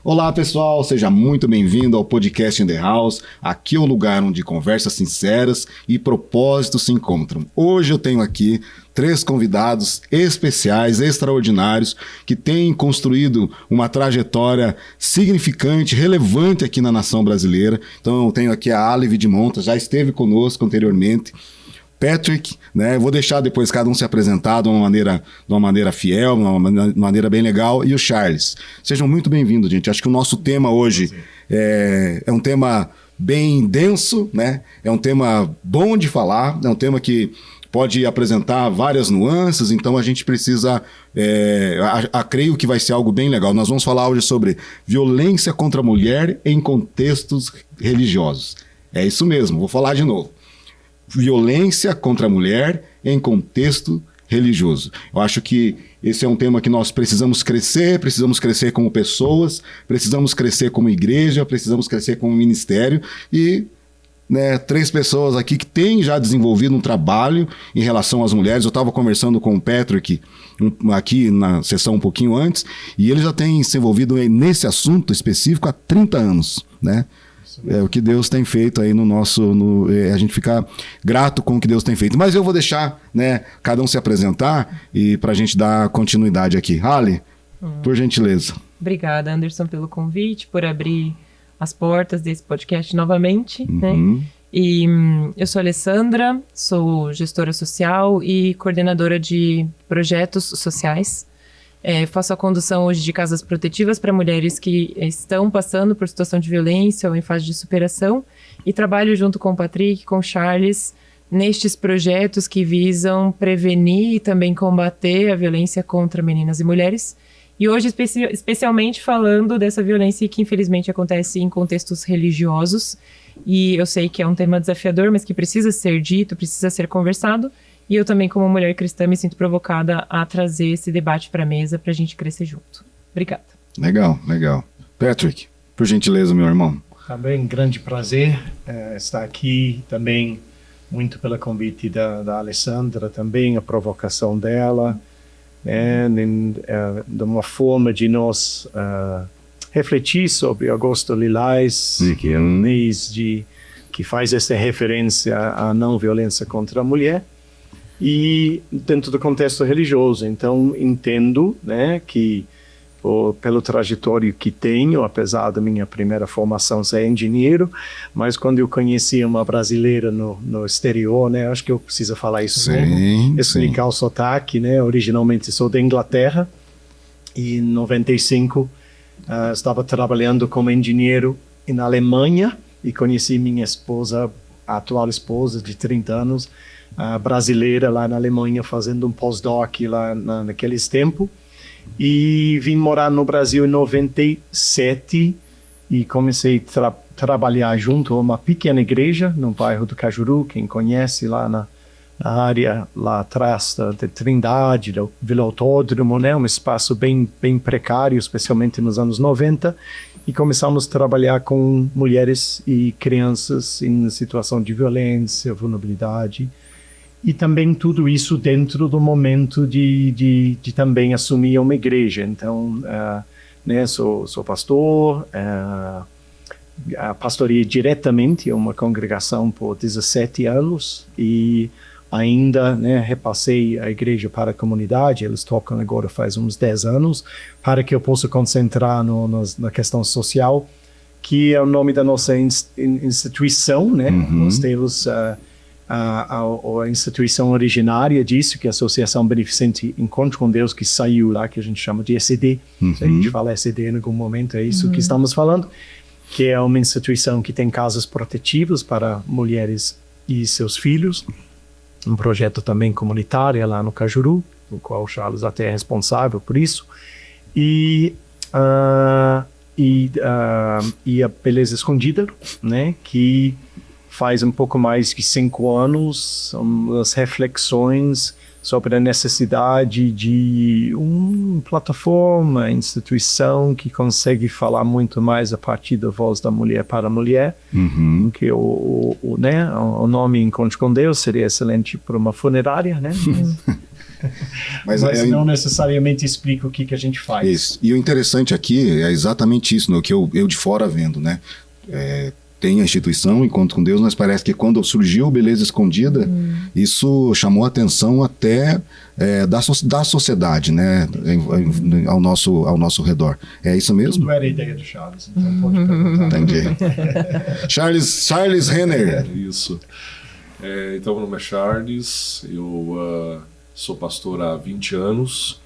Olá pessoal, seja muito bem-vindo ao podcast In The House. Aqui é o lugar onde conversas sinceras e propósitos se encontram. Hoje eu tenho aqui 3 convidados especiais, extraordinários, que têm construído uma trajetória significante, relevante aqui na nação brasileira. Então eu tenho aqui a Ali Vidmonta, já esteve conosco anteriormente. Patrick, né? Vou deixar depois cada um se apresentar de uma maneira fiel, de uma maneira bem legal. E o Charles. Sejam muito bem-vindos, gente. Acho que o nosso tema hoje é um tema bem denso, né? É um tema bom de falar, é um tema que pode apresentar várias nuances, então a gente precisa... creio que vai ser algo bem legal. Nós vamos falar hoje sobre violência contra a mulher em contextos religiosos. É isso mesmo, vou falar de novo. Violência contra a mulher em contexto religioso. Eu acho que esse é um tema que nós precisamos crescer como pessoas, precisamos crescer como igreja, precisamos crescer como ministério e 3 pessoas aqui que têm já desenvolvido um trabalho em relação às mulheres. Eu estava conversando com o Patrick aqui na sessão um pouquinho antes e ele já tem se envolvido nesse assunto específico há 30 anos, né? É o que Deus tem feito aí a gente fica grato com o que Deus tem feito. Mas eu vou deixar, cada um se apresentar e para a gente dar continuidade aqui. Ali, por gentileza. Obrigada, Anderson, pelo convite, por abrir as portas desse podcast novamente. Né? E eu sou Alessandra, sou gestora social e coordenadora de projetos sociais. Faço a condução hoje de casas protetivas para mulheres que estão passando por situação de violência ou em fase de superação e trabalho junto com o Patrick, com o Charles, nestes projetos que visam prevenir e também combater a violência contra meninas e mulheres. E hoje especialmente falando dessa violência que infelizmente acontece em contextos religiosos. E eu sei que é um tema desafiador, mas que precisa ser dito, precisa ser conversado. E eu também, como mulher cristã, me sinto provocada a trazer esse debate para a mesa para a gente crescer junto. Obrigada. Legal. Patrick, por gentileza, meu irmão. Também grande prazer estar aqui. Também muito pelo convite da Alessandra, também a provocação dela, de uma forma de nós refletir sobre Agosto Lilás, que é um mês que faz essa referência à não violência contra a mulher. E dentro do contexto religioso, então entendo, que pelo trajetório que tenho, apesar da minha primeira formação ser engenheiro, mas quando eu conheci uma brasileira no exterior, acho que eu preciso falar isso mesmo, explicar o sotaque, originalmente sou da Inglaterra e em 95 estava trabalhando como engenheiro na Alemanha e conheci minha esposa, a atual esposa de 30 anos, brasileira lá na Alemanha, fazendo um pós-doc lá naqueles tempos. E vim morar no Brasil em 97 e comecei a trabalhar junto a uma pequena igreja no bairro do Cajuru, quem conhece, lá na área lá atrás da Trindade, da Vila Autódromo, um espaço bem precário, especialmente nos anos 90. E começamos a trabalhar com mulheres e crianças em situação de violência, vulnerabilidade. E também tudo isso dentro do momento de também assumir uma igreja. Então, sou pastor, pastorei diretamente uma congregação por 17 anos e ainda repassei a igreja para a comunidade. Eles tocam agora faz uns 10 anos, para que eu possa concentrar na questão social, que é o nome da nossa instituição. Nós temos... a instituição originária disso, que é a Associação Beneficente Encontro com Deus, que saiu lá, que a gente chama de ECD. A gente fala ECD em algum momento, é isso que estamos falando, que é uma instituição que tem casas protetivas para mulheres e seus filhos, um projeto também comunitário lá no Cajuru, no qual o Charles até é responsável por isso, e a Beleza Escondida, que faz um pouco mais de 5 anos, as reflexões sobre a necessidade de uma plataforma, instituição que consegue falar muito mais a partir da voz da mulher para a mulher, que o nome Encontro com Deus seria excelente para uma funerária, Mas não necessariamente explica o que a gente faz. Isso. E o interessante aqui é exatamente isso, no que eu de fora vendo, né? Tem a instituição, Encontro com Deus, mas parece que quando surgiu Beleza Escondida, isso chamou a atenção até da sociedade, né? Ao nosso redor. É isso mesmo? Tudo era a ideia do Charles, então pode perguntar. Entendi. Charles Renner. Isso. Então, meu nome é Charles, eu sou pastor há 20 anos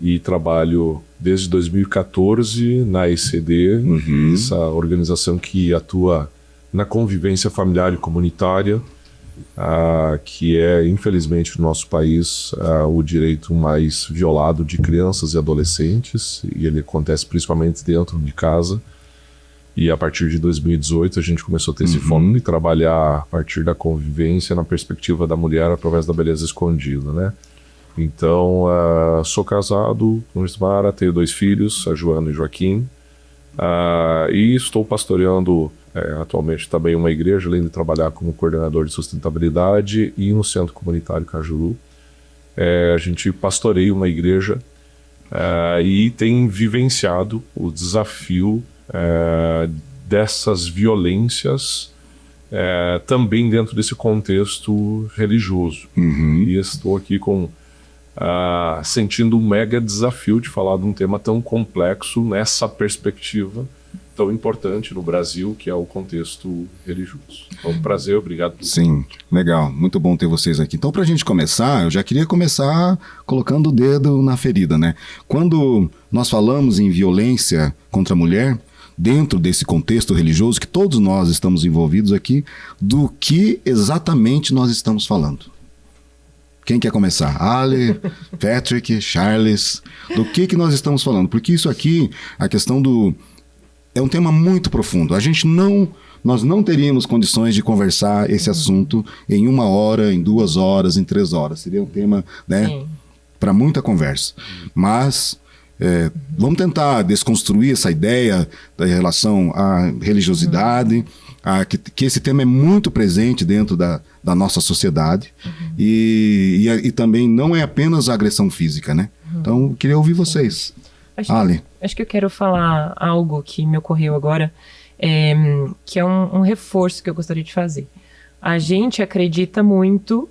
e trabalho desde 2014 na ECD, essa organização que atua na convivência familiar e comunitária, que é, infelizmente, no nosso país, o direito mais violado de crianças e adolescentes, e ele acontece principalmente dentro de casa. E a partir de 2018 a gente começou a ter esse foco de trabalhar a partir da convivência na perspectiva da mulher através da beleza escondida, né? Então, sou casado com Ismara, tenho 2 filhos, a Joana e o Joaquim, e estou pastoreando atualmente também uma igreja, além de trabalhar como coordenador de sustentabilidade e no Centro Comunitário Cajuru. A gente pastoreia uma igreja e tem vivenciado o desafio dessas violências também dentro desse contexto religioso. E estou aqui sentindo um mega desafio de falar de um tema tão complexo nessa perspectiva tão importante no Brasil, que é o contexto religioso. É um prazer, obrigado. Sim, legal, muito bom ter vocês aqui. Então, para a gente começar, eu já queria começar colocando o dedo na ferida, né? Quando nós falamos em violência contra a mulher, dentro desse contexto religioso que todos nós estamos envolvidos aqui, do que exatamente nós estamos falando? Quem quer começar? Ale, Patrick, Charles, do que nós estamos falando? Porque isso aqui, a questão é um tema muito profundo. Nós não teríamos condições de conversar esse assunto em 1 hora, em 2 horas, em 3 horas. Seria um tema, né, para muita conversa. Mas vamos tentar desconstruir essa ideia da relação à religiosidade, que esse tema é muito presente dentro da nossa sociedade e também não é apenas a agressão física, né? Então, eu queria ouvir vocês. Acho que eu quero falar algo que me ocorreu agora, que é um reforço que eu gostaria de fazer. A gente acredita muito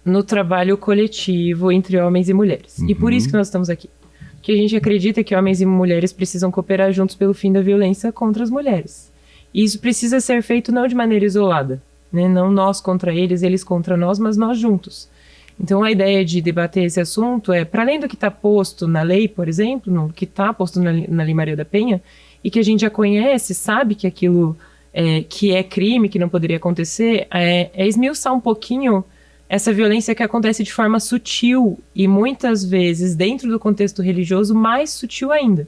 no trabalho coletivo entre homens e mulheres. E por isso que nós estamos aqui. Porque a gente acredita que homens e mulheres precisam cooperar juntos pelo fim da violência contra as mulheres. E isso precisa ser feito não de maneira isolada, né? Não nós contra eles contra nós, mas nós juntos. Então a ideia de debater esse assunto para além do que está posto na lei, por exemplo, no que está posto na Lei Maria da Penha, e que a gente já conhece, sabe que aquilo que é crime, que não poderia acontecer, esmiuçar um pouquinho essa violência que acontece de forma sutil e muitas vezes dentro do contexto religioso mais sutil ainda.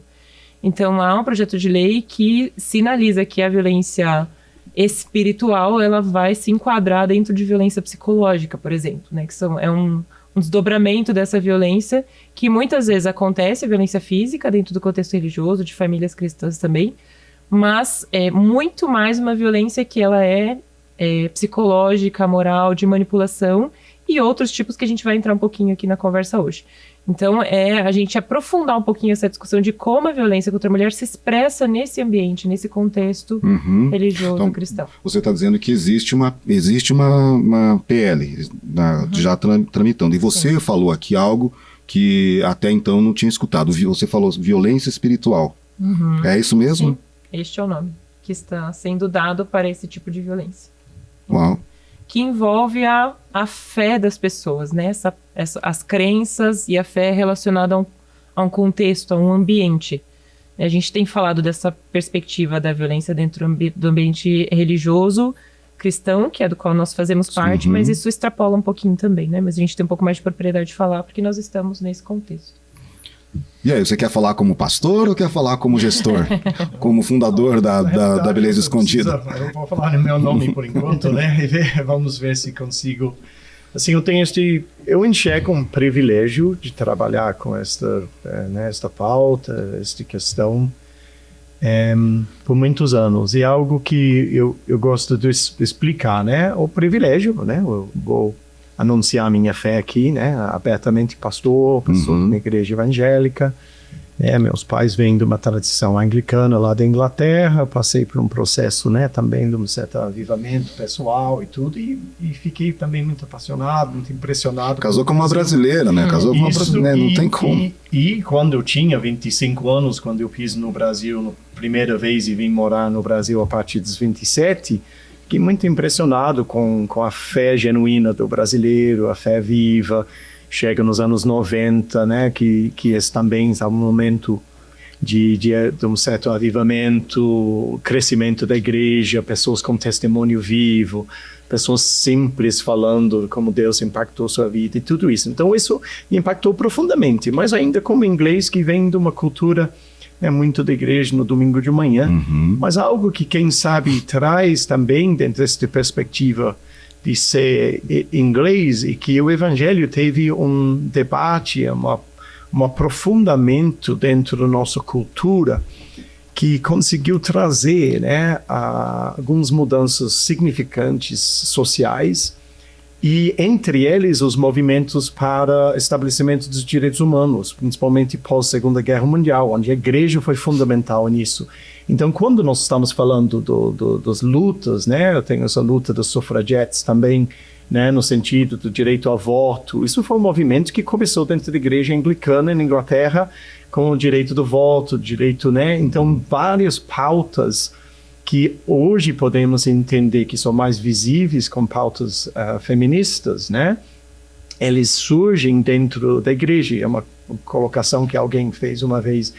Então há um projeto de lei que sinaliza que a violência espiritual ela vai se enquadrar dentro de violência psicológica, por exemplo, né? Que é um desdobramento dessa violência que muitas vezes acontece, a violência física dentro do contexto religioso, de famílias cristãs também, mas é muito mais uma violência que ela é psicológica, moral, de manipulação e outros tipos que a gente vai entrar um pouquinho aqui na conversa hoje. Então, a gente aprofundar um pouquinho essa discussão de como a violência contra a mulher se expressa nesse ambiente, nesse contexto religioso então, cristão. Você está dizendo que existe uma PL já tramitando. E você falou aqui algo que até então não tinha escutado. Você falou violência espiritual. É isso mesmo? Sim, este é o nome que está sendo dado para esse tipo de violência. Uau. Que envolve a fé das pessoas, né? As crenças e a fé relacionada a um contexto, a um ambiente. A gente tem falado dessa perspectiva da violência dentro do ambiente religioso cristão, que é do qual nós fazemos parte, mas isso extrapola um pouquinho também, né? Mas a gente tem um pouco mais de propriedade de falar, porque nós estamos nesse contexto. E aí, você quer falar como pastor ou quer falar como gestor? Como fundador da Beleza Escondida? Eu vou falar no meu nome por enquanto, né? Vamos ver se consigo. Assim, eu enxergo um privilégio de trabalhar com esta pauta, esta questão, por muitos anos. E algo que eu gosto de explicar, né? O privilégio, né? Eu vou anunciar minha fé aqui, né? Abertamente pastor na igreja evangélica. Meus pais vêm de uma tradição anglicana lá da Inglaterra, passei por um processo, né, também de um certo avivamento pessoal e tudo, e fiquei também muito apaixonado, muito impressionado. Casou com uma brasileira, né? Casou com uma brasileira, não tem como. E quando eu tinha 25 anos, quando eu piso no Brasil, primeira vez e vim morar no Brasil a partir dos 27, fiquei muito impressionado com a fé genuína do brasileiro, a fé viva. Chega nos anos 90, né, que é também um momento de um certo avivamento, crescimento da igreja, pessoas com testemunho vivo, pessoas simples falando como Deus impactou sua vida e tudo isso. Então isso me impactou profundamente, mas ainda como inglês que vem de uma cultura muito da igreja no domingo de manhã, mas algo que quem sabe traz também dentro dessa perspectiva de ser inglês, e que o evangelho teve um debate, um aprofundamento dentro da nossa cultura que conseguiu trazer, né, algumas mudanças significantes sociais, e entre eles os movimentos para estabelecimento dos direitos humanos, principalmente pós Segunda Guerra Mundial, onde a igreja foi fundamental nisso. Então, quando nós estamos falando das lutas, né, eu tenho essa luta dos sufragettes também, né, no sentido do direito ao voto, isso foi um movimento que começou dentro da igreja anglicana na Inglaterra, com o direito do voto, direito, né, então várias pautas que hoje podemos entender que são mais visíveis com pautas feministas, né, eles surgem dentro da igreja. É uma colocação que alguém fez uma vez.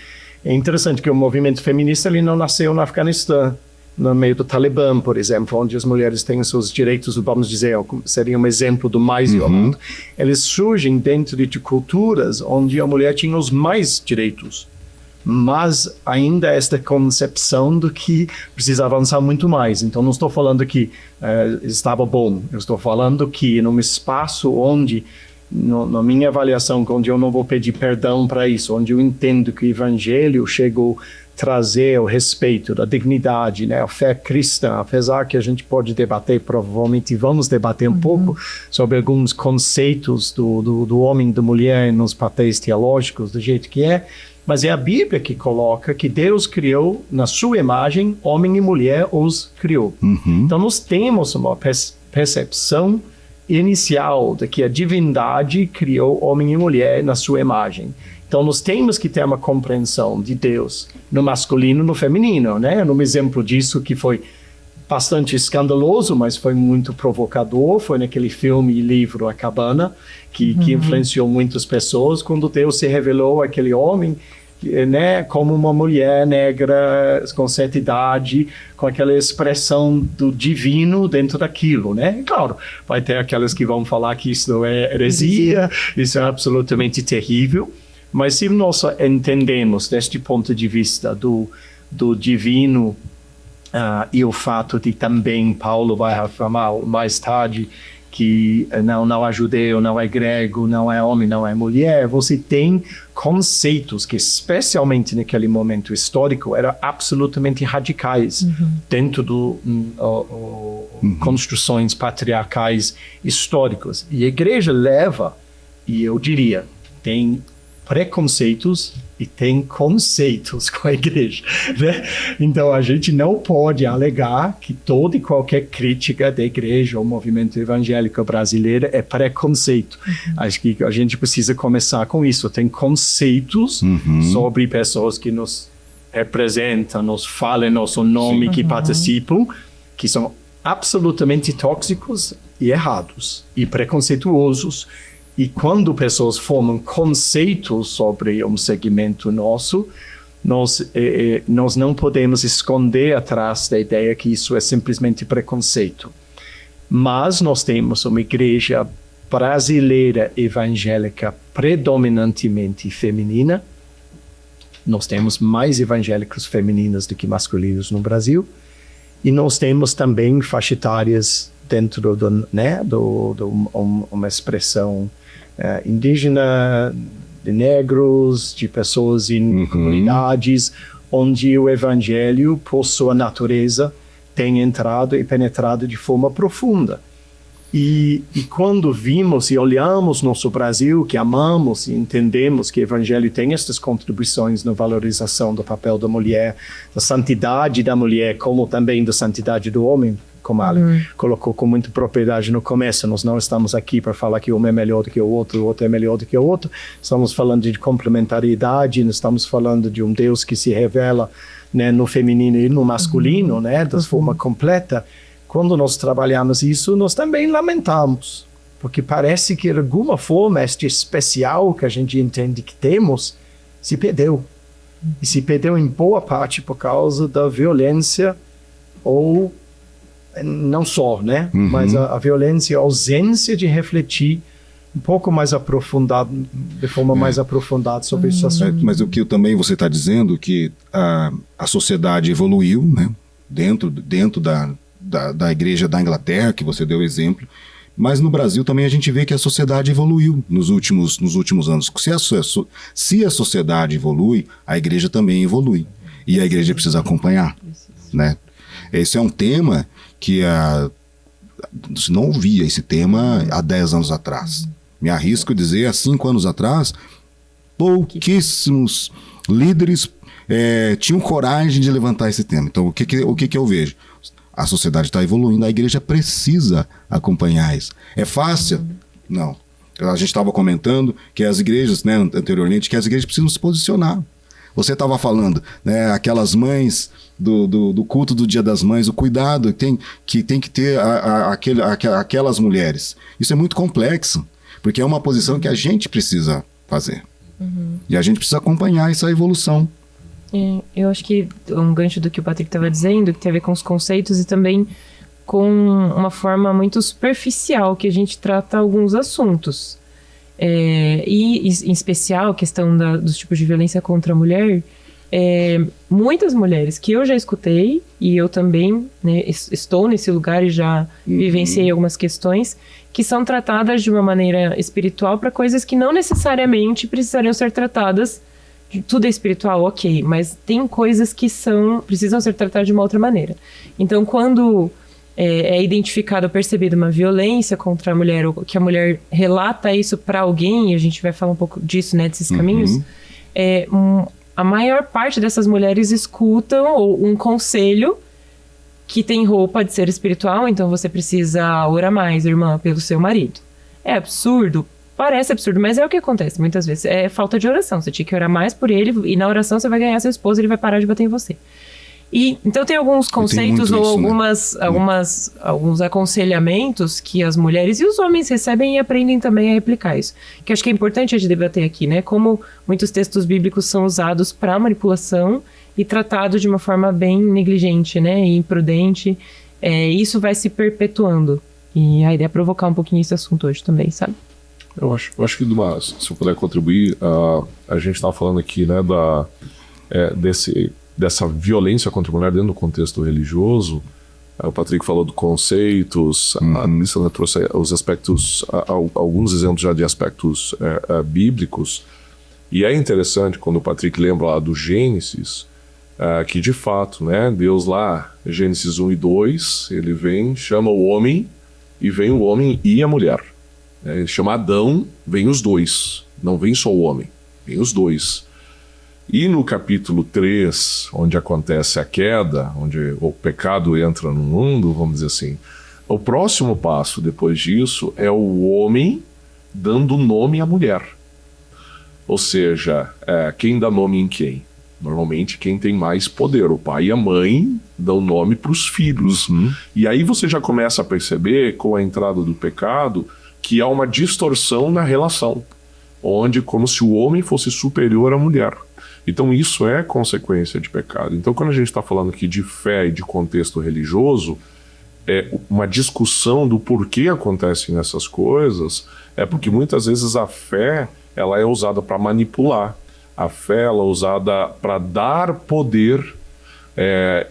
É interessante que o movimento feminista ele não nasceu no Afeganistão, no meio do Talibã, por exemplo, onde as mulheres têm seus direitos, vamos dizer, seria um exemplo do mais violento. Eles surgem dentro de culturas onde a mulher tinha os mais direitos, mas ainda esta concepção de que precisa avançar muito mais. Então não estou falando que estava bom, eu estou falando que num espaço onde, na minha avaliação, onde eu não vou pedir perdão para isso, onde eu entendo que o evangelho chegou a trazer o respeito, a dignidade, né, a fé cristã, apesar que a gente pode debater, provavelmente vamos debater um pouco sobre alguns conceitos do homem e da mulher nos papéis teológicos, do jeito que é, mas é a Bíblia que coloca que Deus criou na sua imagem, homem e mulher os criou. Então nós temos uma percepção inicial de que a divindade criou homem e mulher na sua imagem. Então nós temos que ter uma compreensão de Deus no masculino e no feminino, né? Um exemplo disso que foi bastante escandaloso, mas foi muito provocador, foi naquele filme e livro A Cabana, que influenciou muitas pessoas, quando Deus se revelou àquele homem, né, como uma mulher negra com certa idade, com aquela expressão do divino dentro daquilo, né? Claro, vai ter aquelas que vão falar que isso é heresia, isso é absolutamente terrível, mas se nós entendemos deste ponto de vista do divino, e o fato de também Paulo vai afirmar mais tarde que não é judeu, não é grego, não é homem, não é mulher, você tem conceitos que, especialmente naquele momento histórico, eram absolutamente radicais dentro do construções patriarcais históricas. E a igreja leva, e eu diria, tem preconceitos e tem conceitos com a igreja, né? Então a gente não pode alegar que toda e qualquer crítica da igreja ou movimento evangélico brasileiro é preconceito. Acho que a gente precisa começar com isso. Tem conceitos sobre pessoas que nos representam, nos falam nosso nome, que participam, que são absolutamente tóxicos e errados e preconceituosos. E quando pessoas formam conceitos sobre um segmento nosso, nós não podemos esconder atrás da ideia que isso é simplesmente preconceito. Mas nós temos uma igreja brasileira evangélica predominantemente feminina. Nós temos mais evangélicos femininos do que masculinos no Brasil. E nós temos também faixa etárias dentro uma expressão indígena, de negros, de pessoas em comunidades, onde o evangelho, por sua natureza, tem entrado e penetrado de forma profunda. E quando vimos e olhamos nosso Brasil, que amamos e entendemos que o Evangelho tem estas contribuições na valorização do papel da mulher, da santidade da mulher, como também da santidade do homem, como a Ale colocou com muita propriedade no começo, nós não estamos aqui para falar que o homem é melhor do que o outro é melhor do que o outro, estamos falando de complementariedade, nós estamos falando de um Deus que se revela, né, no feminino e no masculino, né, da forma completa. Quando nós trabalhamos isso, nós também lamentamos, porque parece que de alguma forma este especial que a gente entende que temos se perdeu. E se perdeu em boa parte por causa da violência, ou não só, né? Mas a violência, a ausência de refletir um pouco mais aprofundado, de forma mais aprofundada sobre esse assunto. Mas o que também você está dizendo, que a sociedade evoluiu, né? Dentro da igreja da Inglaterra, que você deu exemplo, mas no Brasil também a gente vê que a sociedade evoluiu nos últimos anos. Se a sociedade evolui, a igreja também evolui. E a igreja precisa acompanhar, né? Esse é um tema que você não ouvia esse tema há 10 anos atrás. Me arrisco a dizer, há 5 anos atrás, pouquíssimos líderes tinham coragem de levantar esse tema. Então, o que eu vejo? A sociedade está evoluindo, a igreja precisa acompanhar isso. É fácil? Não. A gente estava comentando que as igrejas, né, anteriormente, que as igrejas precisam se posicionar. Você estava falando, né, aquelas mães do culto do Dia das Mães, o cuidado que tem que ter aquelas mulheres. Isso é muito complexo, porque é uma posição que a gente precisa fazer. E a gente precisa acompanhar essa evolução. Eu acho que um gancho do que o Patrick estava dizendo, que tem a ver com os conceitos e também com uma forma muito superficial que a gente trata alguns assuntos. E, em especial, a questão dos tipos de violência contra a mulher, muitas mulheres que eu já escutei, e eu também, né, estou nesse lugar e já vivenciei algumas questões, que são tratadas de uma maneira espiritual para coisas que não necessariamente precisariam ser tratadas. Tudo é espiritual, ok, mas tem coisas que precisam ser tratadas de uma outra maneira. Então, quando é identificada ou percebida uma violência contra a mulher, ou que a mulher relata isso para alguém, e a gente vai falar um pouco disso, né, desses caminhos, a maior parte dessas mulheres escutam um conselho que tem roupa de ser espiritual, então você precisa orar mais, irmã, pelo seu marido. É absurdo? Parece absurdo, mas é o que acontece muitas vezes. É falta de oração. Você tinha que orar mais por ele, e na oração você vai ganhar seu esposo e ele vai parar de bater em você. E então tem alguns conceitos ou alguns aconselhamentos que as mulheres e os homens recebem e aprendem também a replicar isso. Que acho que é importante a gente debater aqui, né? Como muitos textos bíblicos são usados para manipulação e tratados de uma forma bem negligente, né? E imprudente. Isso vai se perpetuando. E a ideia é provocar um pouquinho esse assunto hoje também, sabe? Eu acho que, se eu puder contribuir, a gente estava falando aqui, né, dessa violência contra a mulher dentro do contexto religioso. O Patrick falou de conceitos, a Nissa trouxe os aspectos, alguns exemplos já de aspectos bíblicos. E é interessante quando o Patrick lembra lá do Gênesis, que de fato, né, Deus lá, Gênesis 1 e 2, ele vem, chama o homem, e vem o homem e a mulher. Ele chama Adão, vem os dois, não vem só o homem, vem os dois. E no capítulo 3, onde acontece a queda, onde o pecado entra no mundo, vamos dizer assim, o próximo passo depois disso é o homem dando nome à mulher. Ou seja, quem dá nome em quem? Normalmente quem tem mais poder, o pai e a mãe dão nome para os filhos. E aí você já começa a perceber, com a entrada do pecado, que há uma distorção na relação, onde como se o homem fosse superior à mulher. Então isso é consequência de pecado. Então quando a gente está falando aqui de fé e de contexto religioso, uma discussão do porquê acontecem essas coisas, porque muitas vezes a fé ela é usada para manipular, a fé ela é usada para dar poder,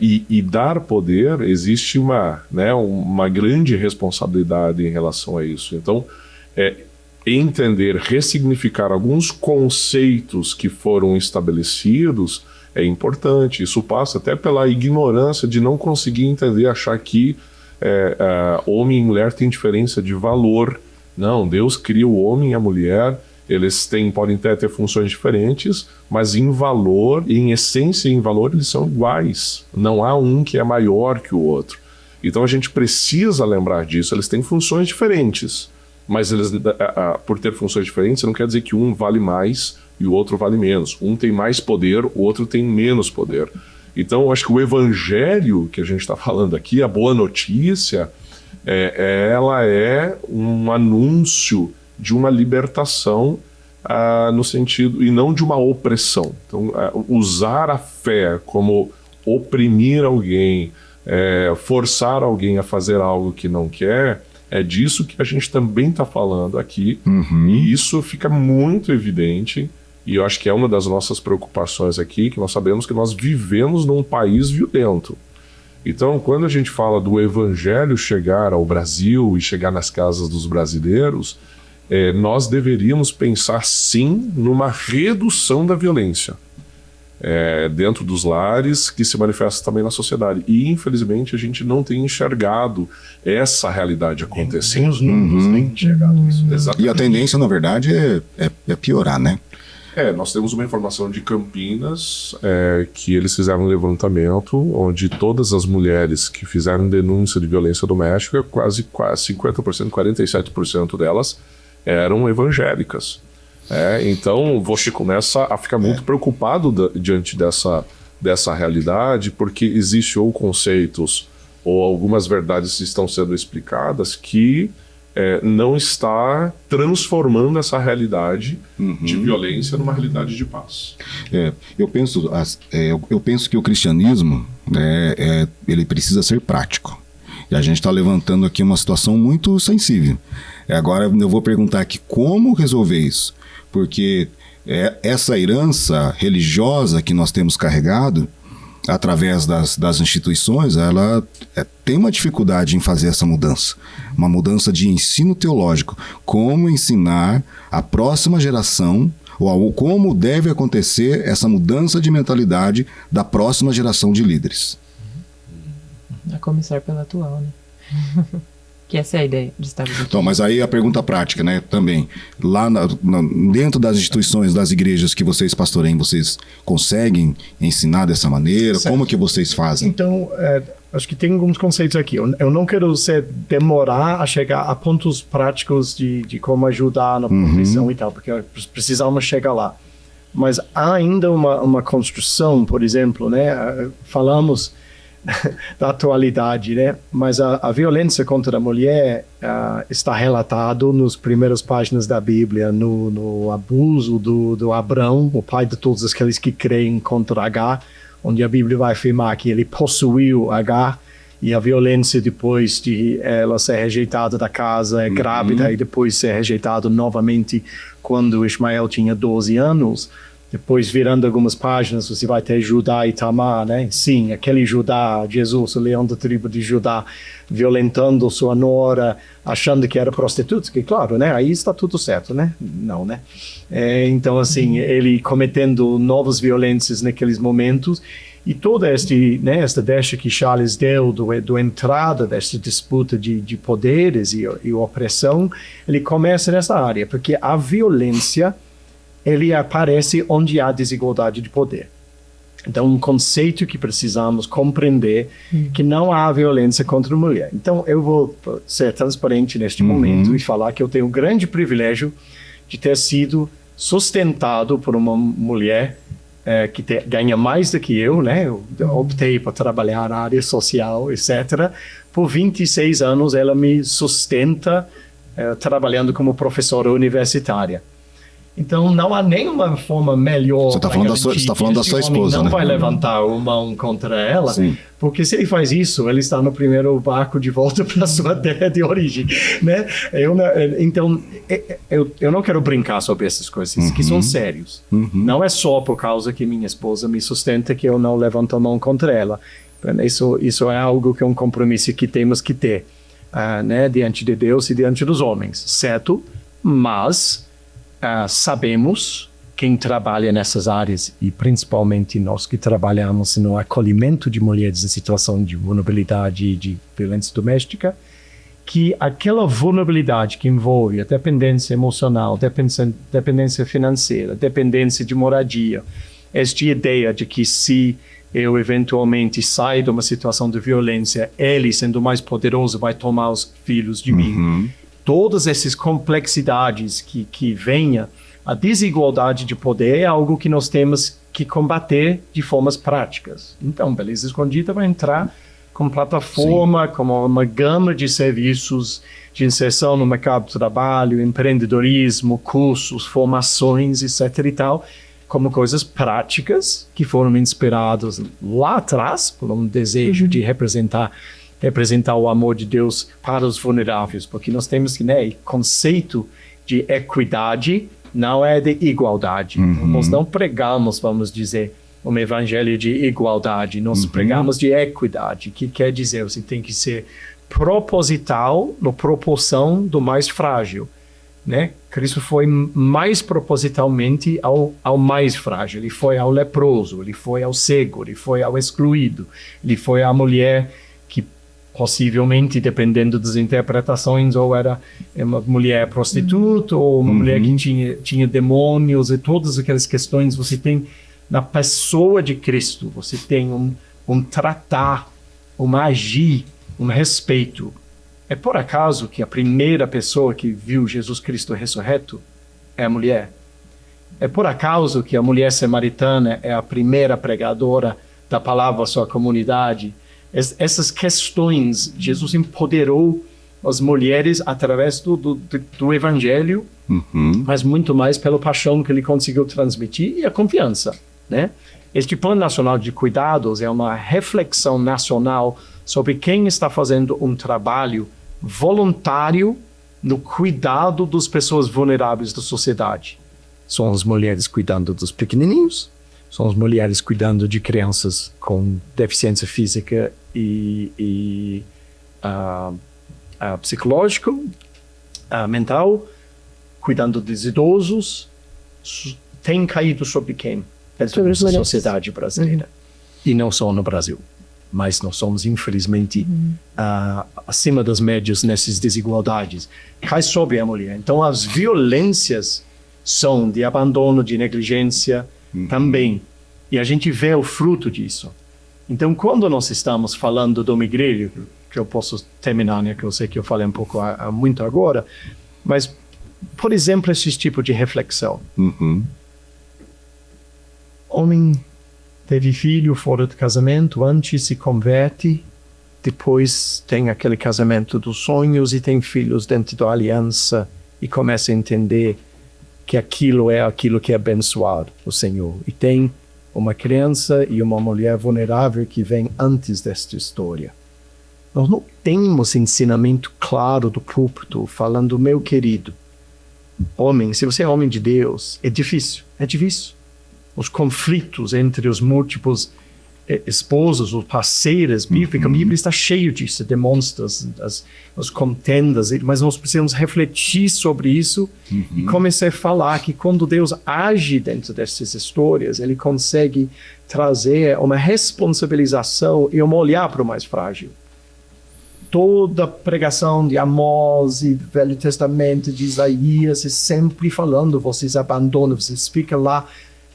e dar poder, existe uma grande responsabilidade em relação a isso. Então, entender, ressignificar alguns conceitos que foram estabelecidos é importante. Isso passa até pela ignorância de não conseguir entender, achar que homem e mulher têm diferença de valor. Não, Deus cria o homem e a mulher, eles podem ter funções diferentes, mas em valor, em essência e em valor, eles são iguais. Não há um que é maior que o outro. Então a gente precisa lembrar disso. Eles têm funções diferentes, mas eles, por ter funções diferentes, não quer dizer que um vale mais e o outro vale menos. Um tem mais poder, o outro tem menos poder. Então eu acho que o evangelho que a gente está falando aqui, a boa notícia, ela é um anúncio de uma libertação no sentido, e não de uma opressão. Então, usar a fé como oprimir alguém, forçar alguém a fazer algo que não quer, é disso que a gente também está falando aqui. E isso fica muito evidente, e eu acho que é uma das nossas preocupações aqui, que nós sabemos que nós vivemos num país violento. Então, quando a gente fala do evangelho chegar ao Brasil e chegar nas casas dos brasileiros, nós deveríamos pensar sim numa redução da violência dentro dos lares, que se manifesta também na sociedade. E infelizmente a gente não tem enxergado essa realidade acontecendo. Sem os números, nem enxergado isso. E a tendência, na verdade, é piorar, né? Nós temos uma informação de Campinas, que eles fizeram um levantamento onde todas as mulheres que fizeram denúncia de violência doméstica, quase 50%, 47% delas eram evangélicas. Então você começa a ficar muito preocupado diante dessa realidade, porque existe ou conceitos ou algumas verdades que estão sendo explicadas que não está transformando essa realidade de violência numa realidade de paz. Eu penso que o cristianismo ele precisa ser prático. E a gente está levantando aqui uma situação muito sensível. Agora eu vou perguntar aqui como resolver isso. Porque essa herança religiosa que nós temos carregado, através das instituições, ela tem uma dificuldade em fazer essa mudança. Uma mudança de ensino teológico. Como ensinar a próxima geração, ou como deve acontecer essa mudança de mentalidade da próxima geração de líderes. A começar pela atual, né? Que essa é a ideia de estar aqui. Então, mas aí a pergunta prática, né, também. Lá dentro das instituições, das igrejas que vocês pastoreiam, vocês conseguem ensinar dessa maneira? Certo. Como que vocês fazem? Então, acho que tem alguns conceitos aqui. Eu não quero demorar a chegar a pontos práticos de como ajudar na proteção e tal, porque precisamos chegar lá. Mas há ainda uma construção, por exemplo, né? Falamos da atualidade, né? Mas a violência contra a mulher está relatado nas primeiras páginas da Bíblia, no abuso do Abrão, o pai de todos aqueles que creem contra Agar, onde a Bíblia vai afirmar que ele possuiu Agar, e a violência depois de ela ser rejeitada da casa, grávida, e depois ser rejeitada novamente quando Ismael tinha 12 anos. Depois, virando algumas páginas, você vai ter Judá e Tamar, né? Sim, aquele Judá, Jesus, o leão da tribo de Judá, violentando sua nora, achando que era prostituta, que claro, né? Aí está tudo certo, né? Não, né? Então, assim, ele cometendo novas violências naqueles momentos, e toda esta deixa que Charles deu do entrada desta disputa de poderes e opressão, ele começa nessa área, porque a violência ele aparece onde há desigualdade de poder. Então, um conceito que precisamos compreender que não há violência contra a mulher. Então, eu vou ser transparente neste momento e falar que eu tenho o grande privilégio de ter sido sustentado por uma mulher que ganha mais do que eu, né? Eu optei para trabalhar na área social, etc. Por 26 anos, ela me sustenta trabalhando como professora universitária. Então, não há nenhuma forma melhor. Você está falando da sua esposa, não né? vai levantar a mão contra ela, sim, porque se ele faz isso, ele está no primeiro barco de volta para a sua terra de origem, né? Então, eu não quero brincar sobre essas coisas que são sérios. Não é só por causa que minha esposa me sustenta que eu não levanto a mão contra ela. Isso é algo que é um compromisso que temos que ter, né? Diante de Deus e diante dos homens, certo? Mas sabemos quem trabalha nessas áreas, e principalmente nós que trabalhamos no acolhimento de mulheres em situação de vulnerabilidade e de violência doméstica, que aquela vulnerabilidade que envolve a dependência emocional, dependência financeira, dependência de moradia, esta ideia de que se eu eventualmente saio de uma situação de violência, ele, sendo mais poderoso, vai tomar os filhos de mim. Todas essas complexidades que venha, a desigualdade de poder é algo que nós temos que combater de formas práticas. Então, Beleza Escondida vai entrar com plataforma, com uma gama de serviços de inserção no mercado de trabalho, empreendedorismo, cursos, formações, etc. e tal, como coisas práticas que foram inspiradas lá atrás por um desejo de representar o amor de Deus para os vulneráveis, porque nós temos que, né, conceito de equidade não é de igualdade. Nós não pregamos, vamos dizer, um evangelho de igualdade, nós pregamos de equidade, que quer dizer, você tem que ser proposital na proporção do mais frágil, né? Cristo foi mais propositalmente ao mais frágil, ele foi ao leproso, ele foi ao cego, ele foi ao excluído, ele foi à mulher que possivelmente, dependendo das interpretações, ou era uma mulher prostituta, ou uma mulher que tinha demônios, e todas aquelas questões você tem na pessoa de Cristo. Você tem um tratar, um agir, um respeito. É por acaso que a primeira pessoa que viu Jesus Cristo ressurreto é a mulher? É por acaso que a mulher samaritana é a primeira pregadora da palavra à sua comunidade? Essas questões, Jesus empoderou as mulheres através do evangelho, mas muito mais pela paixão que ele conseguiu transmitir e a confiança, né? Este Plano Nacional de Cuidados é uma reflexão nacional sobre quem está fazendo um trabalho voluntário no cuidado das pessoas vulneráveis da sociedade. São as mulheres cuidando dos pequenininhos, são as mulheres cuidando de crianças com deficiência física e psicológico, mental, cuidando dos idosos. Tem caído sobre quem? Dentro da sociedade brasileira. E não só no Brasil. Mas nós somos, infelizmente, acima das médias nessas desigualdades. Cai sobre a mulher. Então, as violências são de abandono, de negligência também. E a gente vê o fruto disso. Então, quando nós estamos falando do migrilho, que eu posso terminar, né, que eu sei que eu falei um pouco muito agora, mas, por exemplo, esse tipo de reflexão. Homem teve filho fora do casamento, antes se converte, depois tem aquele casamento dos sonhos e tem filhos dentro da aliança e começa a entender que aquilo é aquilo que é abençoado o Senhor. E tem uma criança e uma mulher vulnerável que vem antes desta história. Nós não temos ensinamento claro do púlpito falando, meu querido, homem, se você é homem de Deus, é difícil. Os conflitos entre os múltiplos esposos ou parceiras bíblicas, a Bíblia está cheia disso, demonstra as contendas, mas nós precisamos refletir sobre isso e começar a falar que quando Deus age dentro dessas histórias, ele consegue trazer uma responsabilização e um olhar para o mais frágil. Toda a pregação de Amós e do Velho Testamento, de Isaías, é sempre falando, vocês abandonam, vocês ficam lá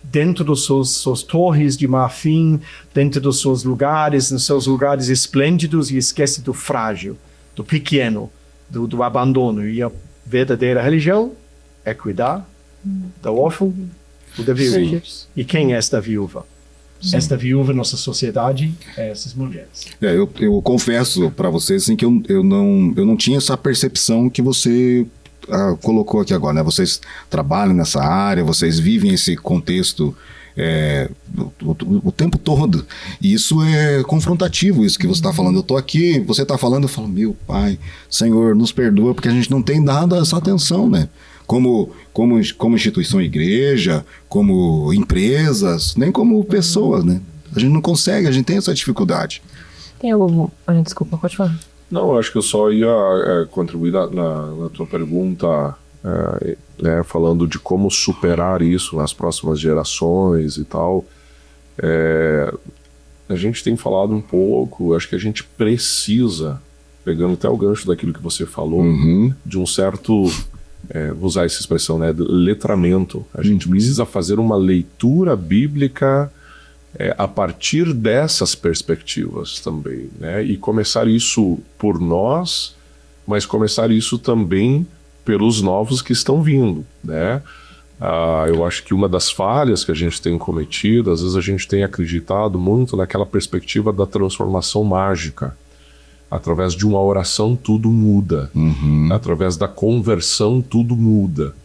dentro das suas torres de marfim, dentro dos seus lugares, nos seus lugares esplêndidos, e esquece do frágil, do pequeno, do abandono. E a verdadeira religião é cuidar da órfã e da viúva. E quem é esta viúva? Esta viúva, nossa sociedade, é essas mulheres. Eu confesso para vocês assim, que eu não tinha essa percepção que você colocou aqui agora, né? Vocês trabalham nessa área, vocês vivem esse contexto o tempo todo, e isso é confrontativo, isso que você está falando. Eu estou aqui, você está falando, eu falo, meu Pai, Senhor, nos perdoa, porque a gente não tem dado essa atenção, né? Como instituição igreja, como empresas, nem como pessoas, né? A gente não consegue, a gente tem essa dificuldade. Tem algum... Desculpa, pode falar. Não, acho que eu só ia contribuir na tua pergunta né, falando de como superar isso nas próximas gerações e tal. A gente tem falado um pouco, acho que a gente precisa, pegando até o gancho daquilo que você falou, de um certo, vou usar essa expressão, né, letramento. A gente precisa fazer uma leitura bíblica a partir dessas perspectivas também, né, e começar isso por nós, mas começar isso também pelos novos que estão vindo, né. Eu acho que uma das falhas que a gente tem cometido, às vezes a gente tem acreditado muito naquela perspectiva da transformação mágica. Através de uma oração tudo muda, através da conversão tudo muda.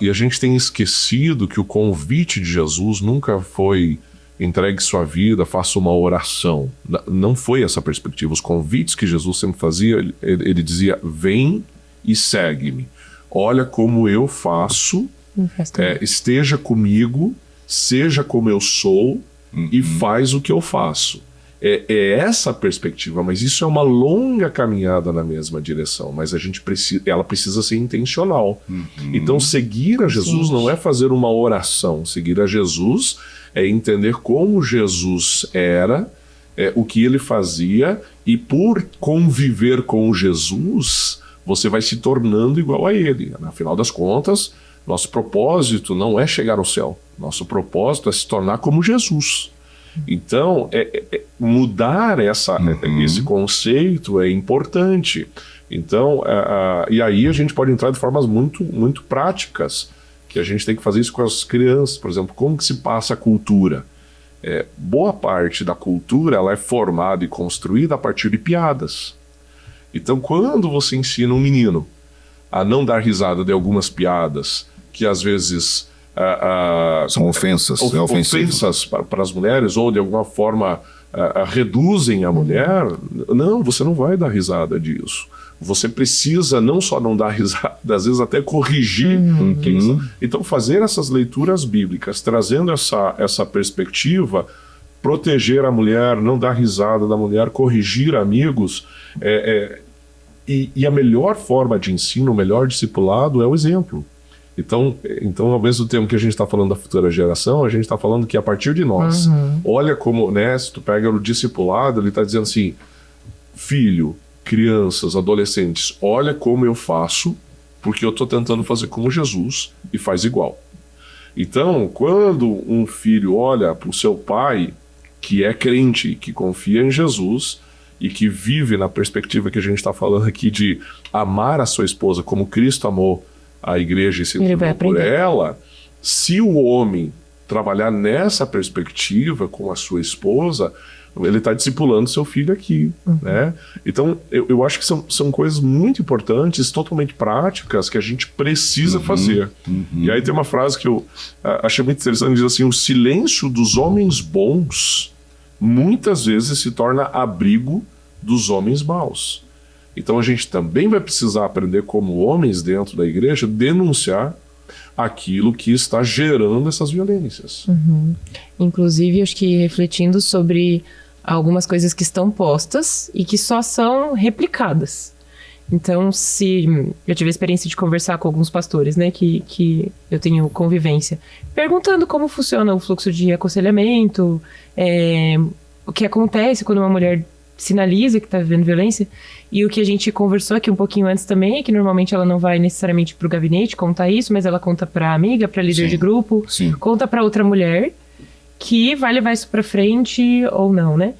E a gente tem esquecido que o convite de Jesus nunca foi entregue sua vida, faça uma oração. Não foi essa perspectiva. Os convites que Jesus sempre fazia, ele dizia, vem e segue-me. Olha como eu faço, esteja comigo, seja como eu sou e faz o que eu faço. É essa perspectiva, mas isso é uma longa caminhada na mesma direção, mas ela precisa ser intencional. Então seguir a Jesus não é fazer uma oração, seguir a Jesus é entender como Jesus era, o que ele fazia, e por conviver com Jesus, você vai se tornando igual a ele. Afinal das contas, nosso propósito não é chegar ao céu. Nosso propósito é se tornar como Jesus. Então, mudar esse conceito é importante. Então, e aí a gente pode entrar de formas muito, muito práticas, que a gente tem que fazer isso com as crianças. Por exemplo, como que se passa a cultura? Boa parte da cultura ela é formada e construída a partir de piadas. Então, quando você ensina um menino a não dar risada de algumas piadas, que às vezes são ofensas para as mulheres, ou de alguma forma reduzem a mulher, não, você não vai dar risada disso. Você precisa não só não dar risada, às vezes até corrigir. Então, fazer essas leituras bíblicas, trazendo essa perspectiva, proteger a mulher, não dar risada da mulher, corrigir amigos, e a melhor forma de ensino, o melhor discipulado é o exemplo. Então, ao mesmo tempo que a gente está falando da futura geração, a gente está falando que a partir de nós, olha como, né, se tu pega o discipulado, ele está dizendo assim, filho, crianças, adolescentes, olha como eu faço, porque eu estou tentando fazer como Jesus e faz igual. Então, quando um filho olha para o seu pai, que é crente, que confia em Jesus e que vive na perspectiva que a gente está falando aqui de amar a sua esposa como Cristo amou a igreja e se entregou por ela, se o homem trabalhar nessa perspectiva com a sua esposa, ele está discipulando seu filho aqui, né? Então, eu acho que são coisas muito importantes, totalmente práticas, que a gente precisa fazer. E aí tem uma frase que eu achei muito interessante, diz assim, o silêncio dos homens bons muitas vezes se torna abrigo dos homens maus. Então a gente também vai precisar aprender como homens dentro da igreja denunciar aquilo que está gerando essas violências. Inclusive, acho que refletindo sobre algumas coisas que estão postas e que só são replicadas. Então, se eu tive a experiência de conversar com alguns pastores, né, que eu tenho convivência, perguntando como funciona o fluxo de aconselhamento, o que acontece quando uma mulher sinaliza que está vivendo violência, e o que a gente conversou aqui um pouquinho antes também é que normalmente ela não vai necessariamente para o gabinete contar isso, mas ela conta para a amiga, para líder de grupo, conta para outra mulher que vai levar isso para frente ou não, né?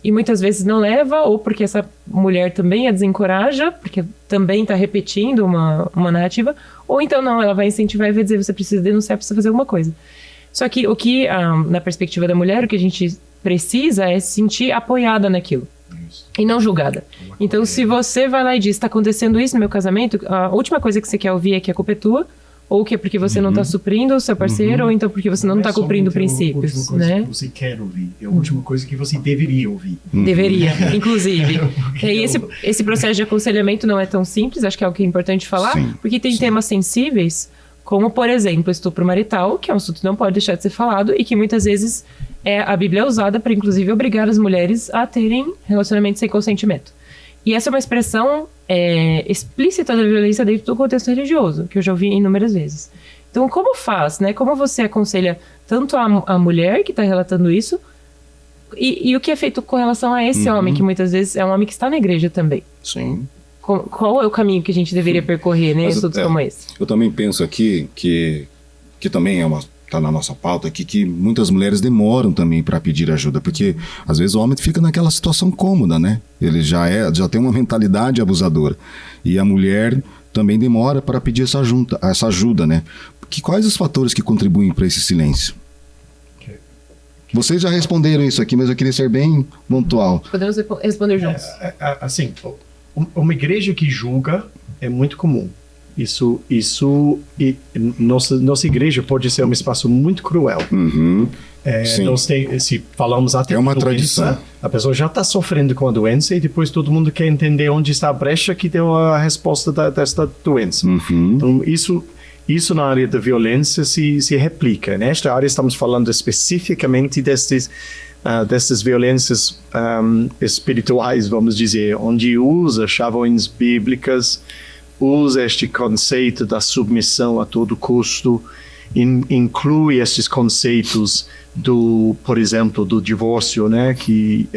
E muitas vezes não leva, ou porque essa mulher também a desencoraja, porque também está repetindo uma narrativa, ou então não, ela vai incentivar e vai dizer, você precisa denunciar, precisa fazer alguma coisa. Só que o que, na perspectiva da mulher, o que a gente precisa é se sentir apoiada naquilo. E não julgada. Então, se você vai lá e diz, está acontecendo isso no meu casamento, a última coisa que você quer ouvir é que a culpa é tua, ou que é porque você não está suprindo o seu parceiro, ou então porque você não está cumprindo princípios, né? Que você quer ouvir, é a última coisa que você deveria ouvir. Deveria, inclusive. E esse processo de aconselhamento não é tão simples, acho que é algo que é importante falar, porque tem temas sensíveis, como, por exemplo, estupro marital, que é um assunto que não pode deixar de ser falado, e que muitas vezes a Bíblia é usada para, inclusive, obrigar as mulheres a terem relacionamento sem consentimento. E essa é uma expressão explícita da violência dentro do contexto religioso, que eu já ouvi inúmeras vezes. Então, como faz, né? Como você aconselha tanto a mulher que está relatando isso e o que é feito com relação a esse homem, que muitas vezes é um homem que está na igreja também? Sim. Qual é o caminho que a gente deveria percorrer, né? Estudos como esse. Eu também penso aqui que também tá na nossa pauta aqui, que muitas mulheres demoram também para pedir ajuda, porque às vezes o homem fica naquela situação cômoda, né? Ele já tem uma mentalidade abusadora. E a mulher também demora para pedir essa ajuda, né? Quais os fatores que contribuem para esse silêncio? Vocês já responderam isso aqui, mas eu queria ser bem pontual. Podemos responder juntos. Assim, uma igreja que julga é muito comum. Nossa igreja pode ser um espaço muito cruel. Se falamos até uma doença, tradição. A pessoa já está sofrendo com a doença e depois todo mundo quer entender onde está a brecha que deu a resposta desta doença. Então, isso na área da violência se replica. Nesta área estamos falando especificamente dessas violências espirituais, vamos dizer, onde usa chavões bíblicas, usa este conceito da submissão a todo custo, inclui esses conceitos por exemplo, do divórcio, né, que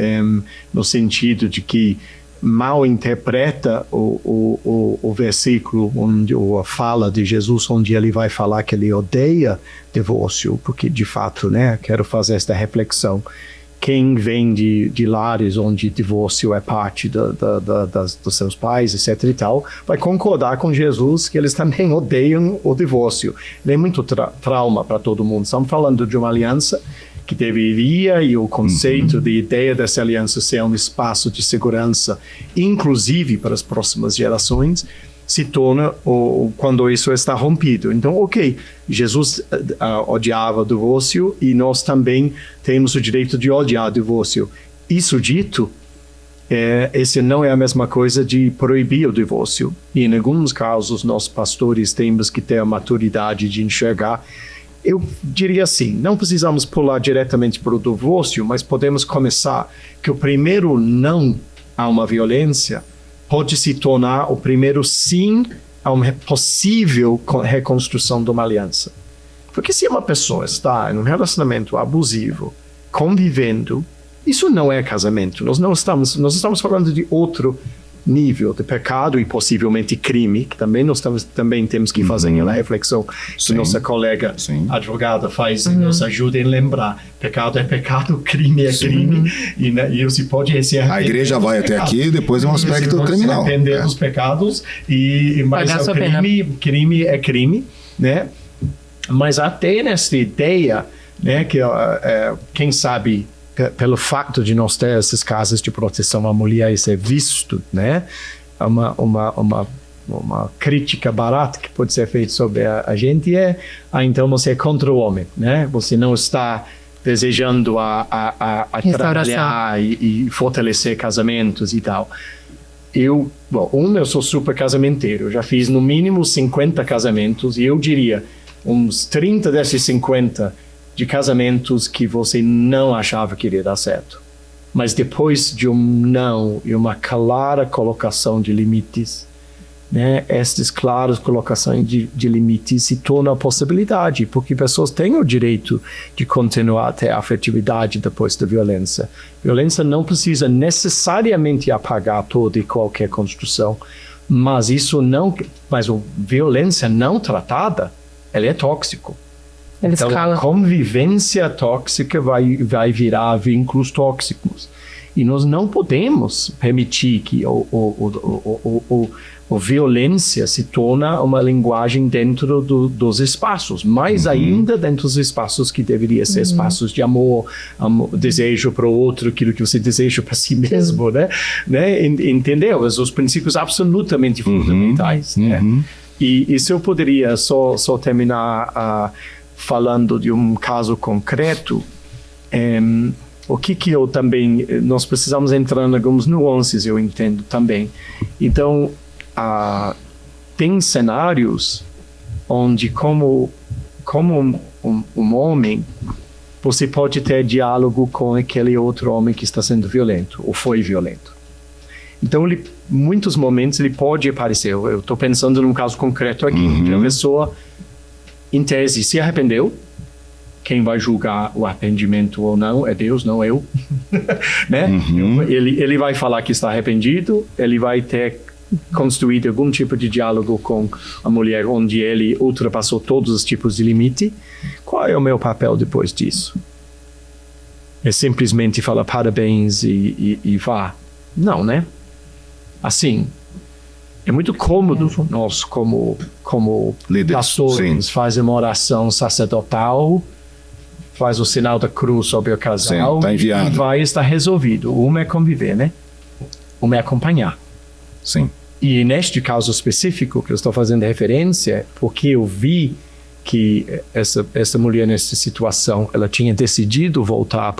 no sentido de que mal interpreta o versículo ou a fala de Jesus, onde ele vai falar que ele odeia divórcio, porque de fato, né, quero fazer esta reflexão. Quem vem de lares onde divórcio é parte dos seus pais, etc. e tal, vai concordar com Jesus que eles também odeiam o divórcio. Ele é muito trauma para todo mundo. Estamos falando de uma aliança que deveria, e o conceito de ideia dessa aliança ser um espaço de segurança, inclusive para as próximas gerações, se torna quando isso está rompido. Então, ok, Jesus odiava o divórcio e nós também temos o direito de odiar o divórcio. Isso dito, esse não é a mesma coisa de proibir o divórcio. E em alguns casos, nós pastores temos que ter a maturidade de enxergar. Eu diria assim, não precisamos pular diretamente para o divórcio, mas podemos começar que o primeiro não a uma violência pode se tornar o primeiro sim a uma possível reconstrução de uma aliança. Porque se uma pessoa está em um relacionamento abusivo, convivendo, isso não é casamento. Nós estamos falando de outro nível de pecado e possivelmente crime, que também nós também temos que fazer a reflexão que nossa colega advogada faz e nos ajuda a lembrar. Pecado é pecado, crime é crime, e você pode se arrepender. A igreja vai até aqui, depois é um aspecto criminal. Se arrepender dos pecados, mas o crime é crime, né? Mas até nessa ideia, né, que quem sabe pelo fato de nós ter esses casos de proteção à mulher e ser visto, né, uma crítica barata que pode ser feita sobre a gente então você é contra o homem, né? Você não está desejando a trabalhar e fortalecer casamentos e tal. Eu sou super casamenteiro, eu já fiz no mínimo 50 casamentos e eu diria uns 30 desses 50 de casamentos que você não achava que iria dar certo. Mas depois de um não e uma clara colocação de limites, né, estas claras colocações de limites se tornam a possibilidade, porque pessoas têm o direito de continuar a ter afetividade depois da violência. Violência não precisa necessariamente apagar toda e qualquer construção, mas a violência não tratada, ela é tóxico. Então, a convivência tóxica vai virar vínculos tóxicos. E nós não podemos permitir que a violência se torne uma linguagem dentro dos espaços, mais ainda dentro dos espaços que deveriam ser espaços de amor, desejo para o outro, aquilo que você deseja para si mesmo, né? Entendeu? Os princípios absolutamente fundamentais. Né? E se eu poderia só terminar falando de um caso concreto, o que eu também... Nós precisamos entrar em algumas nuances, eu entendo também. Então, tem cenários onde, como um homem, você pode ter diálogo com aquele outro homem que está sendo violento, ou foi violento. Então, muitos momentos ele pode aparecer. Eu estou pensando num caso concreto aqui. A pessoa, em tese, se arrependeu. Quem vai julgar o arrependimento ou não é Deus, não eu. Né? Ele vai falar que está arrependido, ele vai ter construído algum tipo de diálogo com a mulher onde ele ultrapassou todos os tipos de limite. Qual é o meu papel depois disso? É simplesmente falar parabéns e vá? Não, né? Assim, é muito cômodo nós, como pastores, faz uma oração sacerdotal, faz o sinal da cruz sobre o casal. Sim, tá enviado. E vai estar resolvido. Uma é conviver, né? Uma é acompanhar. Sim. E neste caso específico que eu estou fazendo referência, porque eu vi que essa mulher nessa situação, ela tinha decidido voltar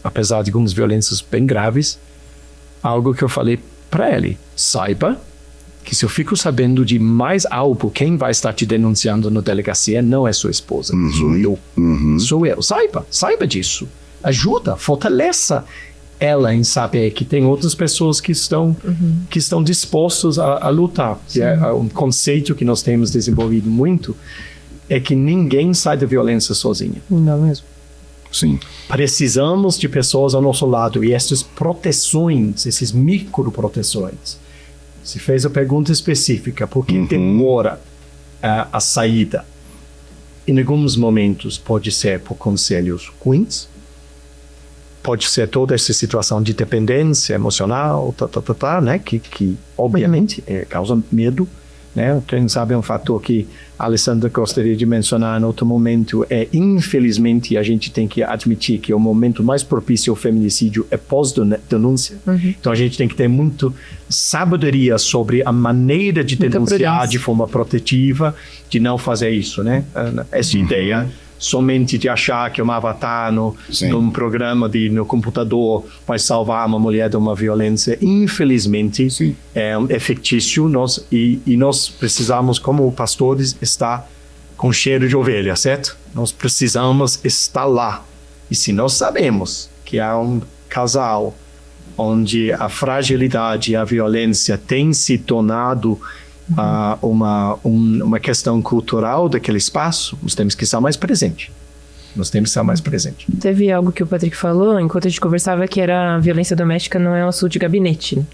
apesar de algumas violências bem graves, algo que eu falei para ele: saiba que se eu fico sabendo de mais algo, quem vai estar te denunciando na delegacia não é sua esposa, sou eu. Sou eu. Saiba disso. Ajuda, fortaleça ela em saber que tem outras pessoas que estão dispostos a lutar. Que é um conceito que nós temos desenvolvido muito, é que ninguém sai da violência sozinho. Não mesmo. Sim. Precisamos de pessoas ao nosso lado, e essas proteções, essas microproteções. Se fez a pergunta específica, por que demora a saída? Em alguns momentos pode ser por conselhos ruins, pode ser toda essa situação de dependência emocional, né? que obviamente causa medo. Né? Quem sabe um fator que a Alessandra gostaria de mencionar em outro momento é, infelizmente, a gente tem que admitir que o momento mais propício ao feminicídio é pós-denúncia. Então a gente tem que ter muito sabedoria sobre a maneira de denunciar de forma protetiva, de não fazer isso, né? Essa ideia somente de achar que um avatar num programa no computador vai salvar uma mulher de uma violência, infelizmente, é fictício. Nós precisamos, como pastores, estar com cheiro de ovelha, certo? Nós precisamos estar lá. E se nós sabemos que há um casal onde a fragilidade e a violência têm se tornado uma questão cultural daquele espaço, nós temos que estar mais presente. Teve algo que o Patrick falou enquanto a gente conversava, que era a violência doméstica não é um assunto de gabinete, né?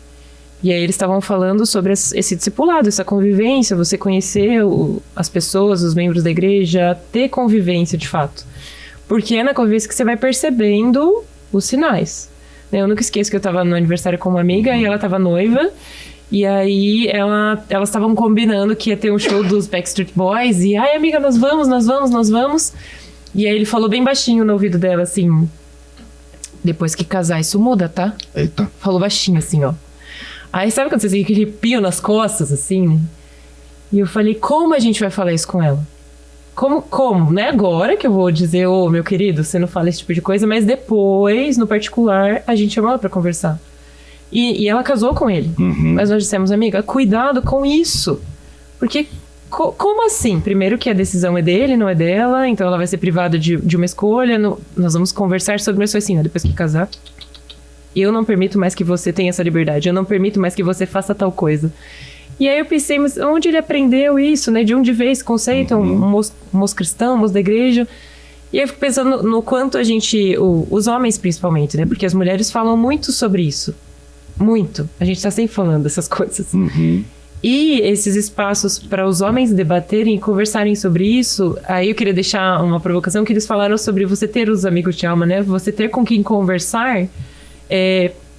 E aí eles estavam falando sobre esse discipulado, essa convivência, você conhecer as pessoas, os membros da igreja, ter convivência de fato. Porque é na convivência que você vai percebendo os sinais. Eu nunca esqueço que eu estava no aniversário com uma amiga e ela estava noiva. E aí elas estavam combinando que ia ter um show dos Backstreet Boys. E, ai amiga, nós vamos. E aí ele falou bem baixinho no ouvido dela, assim: depois que casar, isso muda, tá? Eita. Falou baixinho, assim, ó. Aí sabe quando você tem aquele arrepio nas costas, assim, né? E eu falei: como a gente vai falar isso com ela? Como? Não é agora que eu vou dizer: ô, meu querido, você não fala esse tipo de coisa, mas depois, no particular, a gente chama ela pra conversar. E ela casou com ele. Mas nós dissemos: amiga, cuidado com isso. Porque, como assim? Primeiro que a decisão é dele, não é dela. Então ela vai ser privada de uma escolha. Nós vamos conversar sobre isso assim, né? Depois que casar. Eu não permito mais que você tenha essa liberdade. Eu não permito mais que você faça tal coisa. E aí eu pensei: mas onde ele aprendeu isso, né? De onde veio esse conceito? Um moço cristão, um moço da igreja. E aí eu fico pensando no quanto a gente... os homens principalmente, né? Porque as mulheres falam muito sobre isso. Muito. A gente tá sempre falando dessas coisas. E esses espaços para os homens debaterem e conversarem sobre isso, aí eu queria deixar uma provocação, que eles falaram sobre você ter os amigos de alma, né? Você ter com quem conversar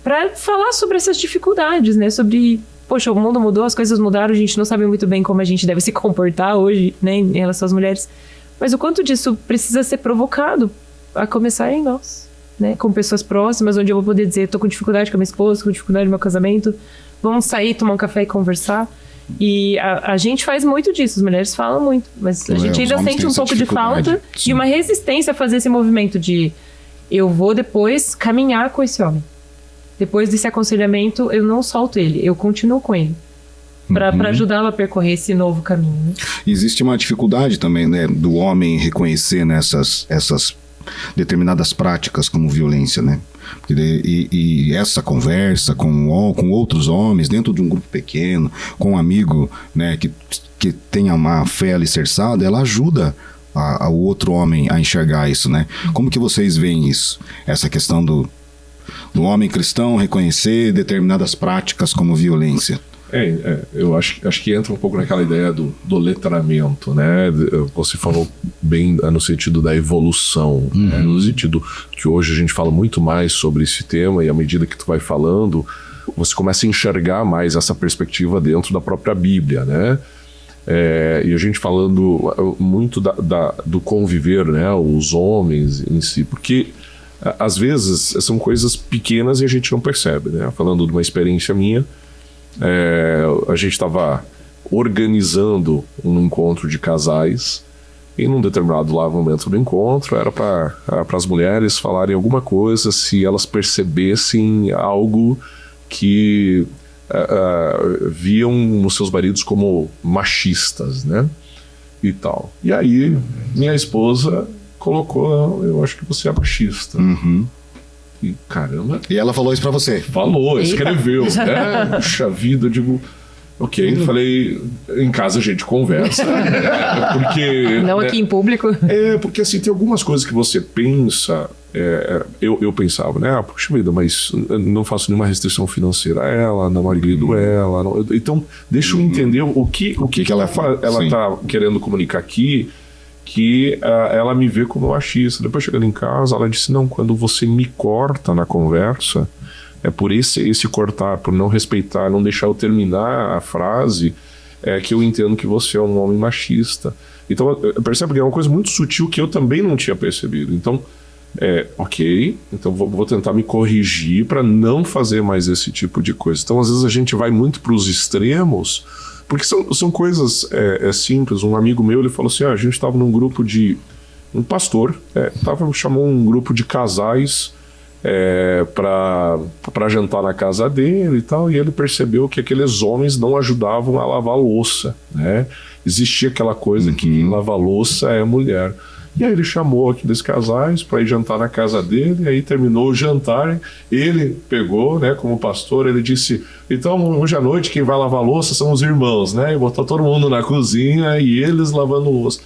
para falar sobre essas dificuldades, né? Sobre, poxa, o mundo mudou, as coisas mudaram, a gente não sabe muito bem como a gente deve se comportar hoje, né? Em relação às mulheres. Mas o quanto disso precisa ser provocado, a começar em nós. Né, com pessoas próximas, onde eu vou poder dizer: tô com dificuldade com a minha esposa, com dificuldade no meu casamento, vamos sair, tomar um café e conversar. E a gente faz muito disso, as mulheres falam muito, mas a gente ainda sente um pouco de falta e uma resistência a fazer esse movimento de: eu vou depois caminhar com esse homem. Depois desse aconselhamento, eu não solto ele, eu continuo com ele. Para ajudá-lo a percorrer esse novo caminho. Né? Existe uma dificuldade também, né, do homem reconhecer essas determinadas práticas como violência, né? E essa conversa com outros homens, dentro de um grupo pequeno, com um amigo, né, que tenha uma fé alicerçada, ela ajuda o outro homem a enxergar isso, né? Como que vocês veem isso? Essa questão do homem cristão reconhecer determinadas práticas como violência. Eu acho que entra um pouco naquela ideia do letramento, né? Você falou bem no sentido da evolução, né? No sentido que hoje a gente fala muito mais sobre esse tema, e à medida que tu vai falando, você começa a enxergar mais essa perspectiva dentro da própria Bíblia, né? E a gente falando muito do conviver, né? Os homens em si, porque às vezes são coisas pequenas e a gente não percebe, né? Falando de uma experiência minha, a gente estava organizando um encontro de casais, e num determinado momento do encontro era para as mulheres falarem alguma coisa se elas percebessem algo que viam nos seus maridos como machistas, né? E tal. E aí minha esposa colocou: eu acho que você é machista. E caramba. E ela falou isso pra você? Falou, escreveu, né? Puxa vida, eu digo, ok, falei, em casa a gente conversa, porque... Não, né, aqui em público. Porque assim, tem algumas coisas que você pensa, eu pensava, né? Puxa vida, mas não faço nenhuma restrição financeira a ela, não agrido ela, não, então deixa eu entender o que ela tá querendo comunicar aqui, que ela me vê como machista. Depois, chegando em casa, ela disse: não, quando você me corta na conversa, é por esse cortar, por não respeitar, não deixar eu terminar a frase, que eu entendo que você é um homem machista. Então, percebe que é uma coisa muito sutil que eu também não tinha percebido. Então, ok, então vou tentar me corrigir para não fazer mais esse tipo de coisa. Então, às vezes a gente vai muito para os extremos, porque são coisas simples. Um amigo meu, ele falou assim: a gente estava num grupo de... Um pastor chamou um grupo de casais para jantar na casa dele e tal, e ele percebeu que aqueles homens não ajudavam a lavar louça, né? Existia aquela coisa que lavar louça é mulher. E aí ele chamou aqueles casais para ir jantar na casa dele, e aí terminou o jantar, ele pegou, né, como pastor, ele disse: então hoje à noite quem vai lavar louça são os irmãos, né? E botou todo mundo na cozinha e eles lavando louça.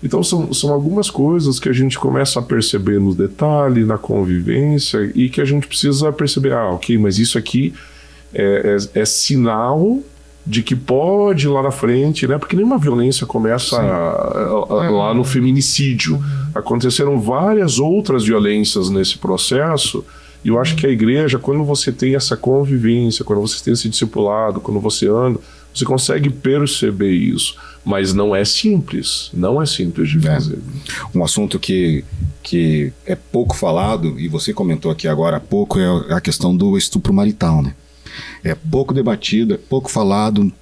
Então são algumas coisas que a gente começa a perceber no detalhe, na convivência, e que a gente precisa perceber: ok, mas isso aqui é sinal de que pode lá na frente, né? Porque nenhuma violência começa lá no feminicídio. Aconteceram várias outras violências nesse processo, e eu acho que a igreja, quando você tem essa convivência, quando você tem esse discipulado, quando você anda, você consegue perceber isso. Mas não é simples de fazer. Um assunto que é pouco falado, e você comentou aqui agora há pouco, é a questão do estupro marital, né? É pouco debatido, é pouco falado,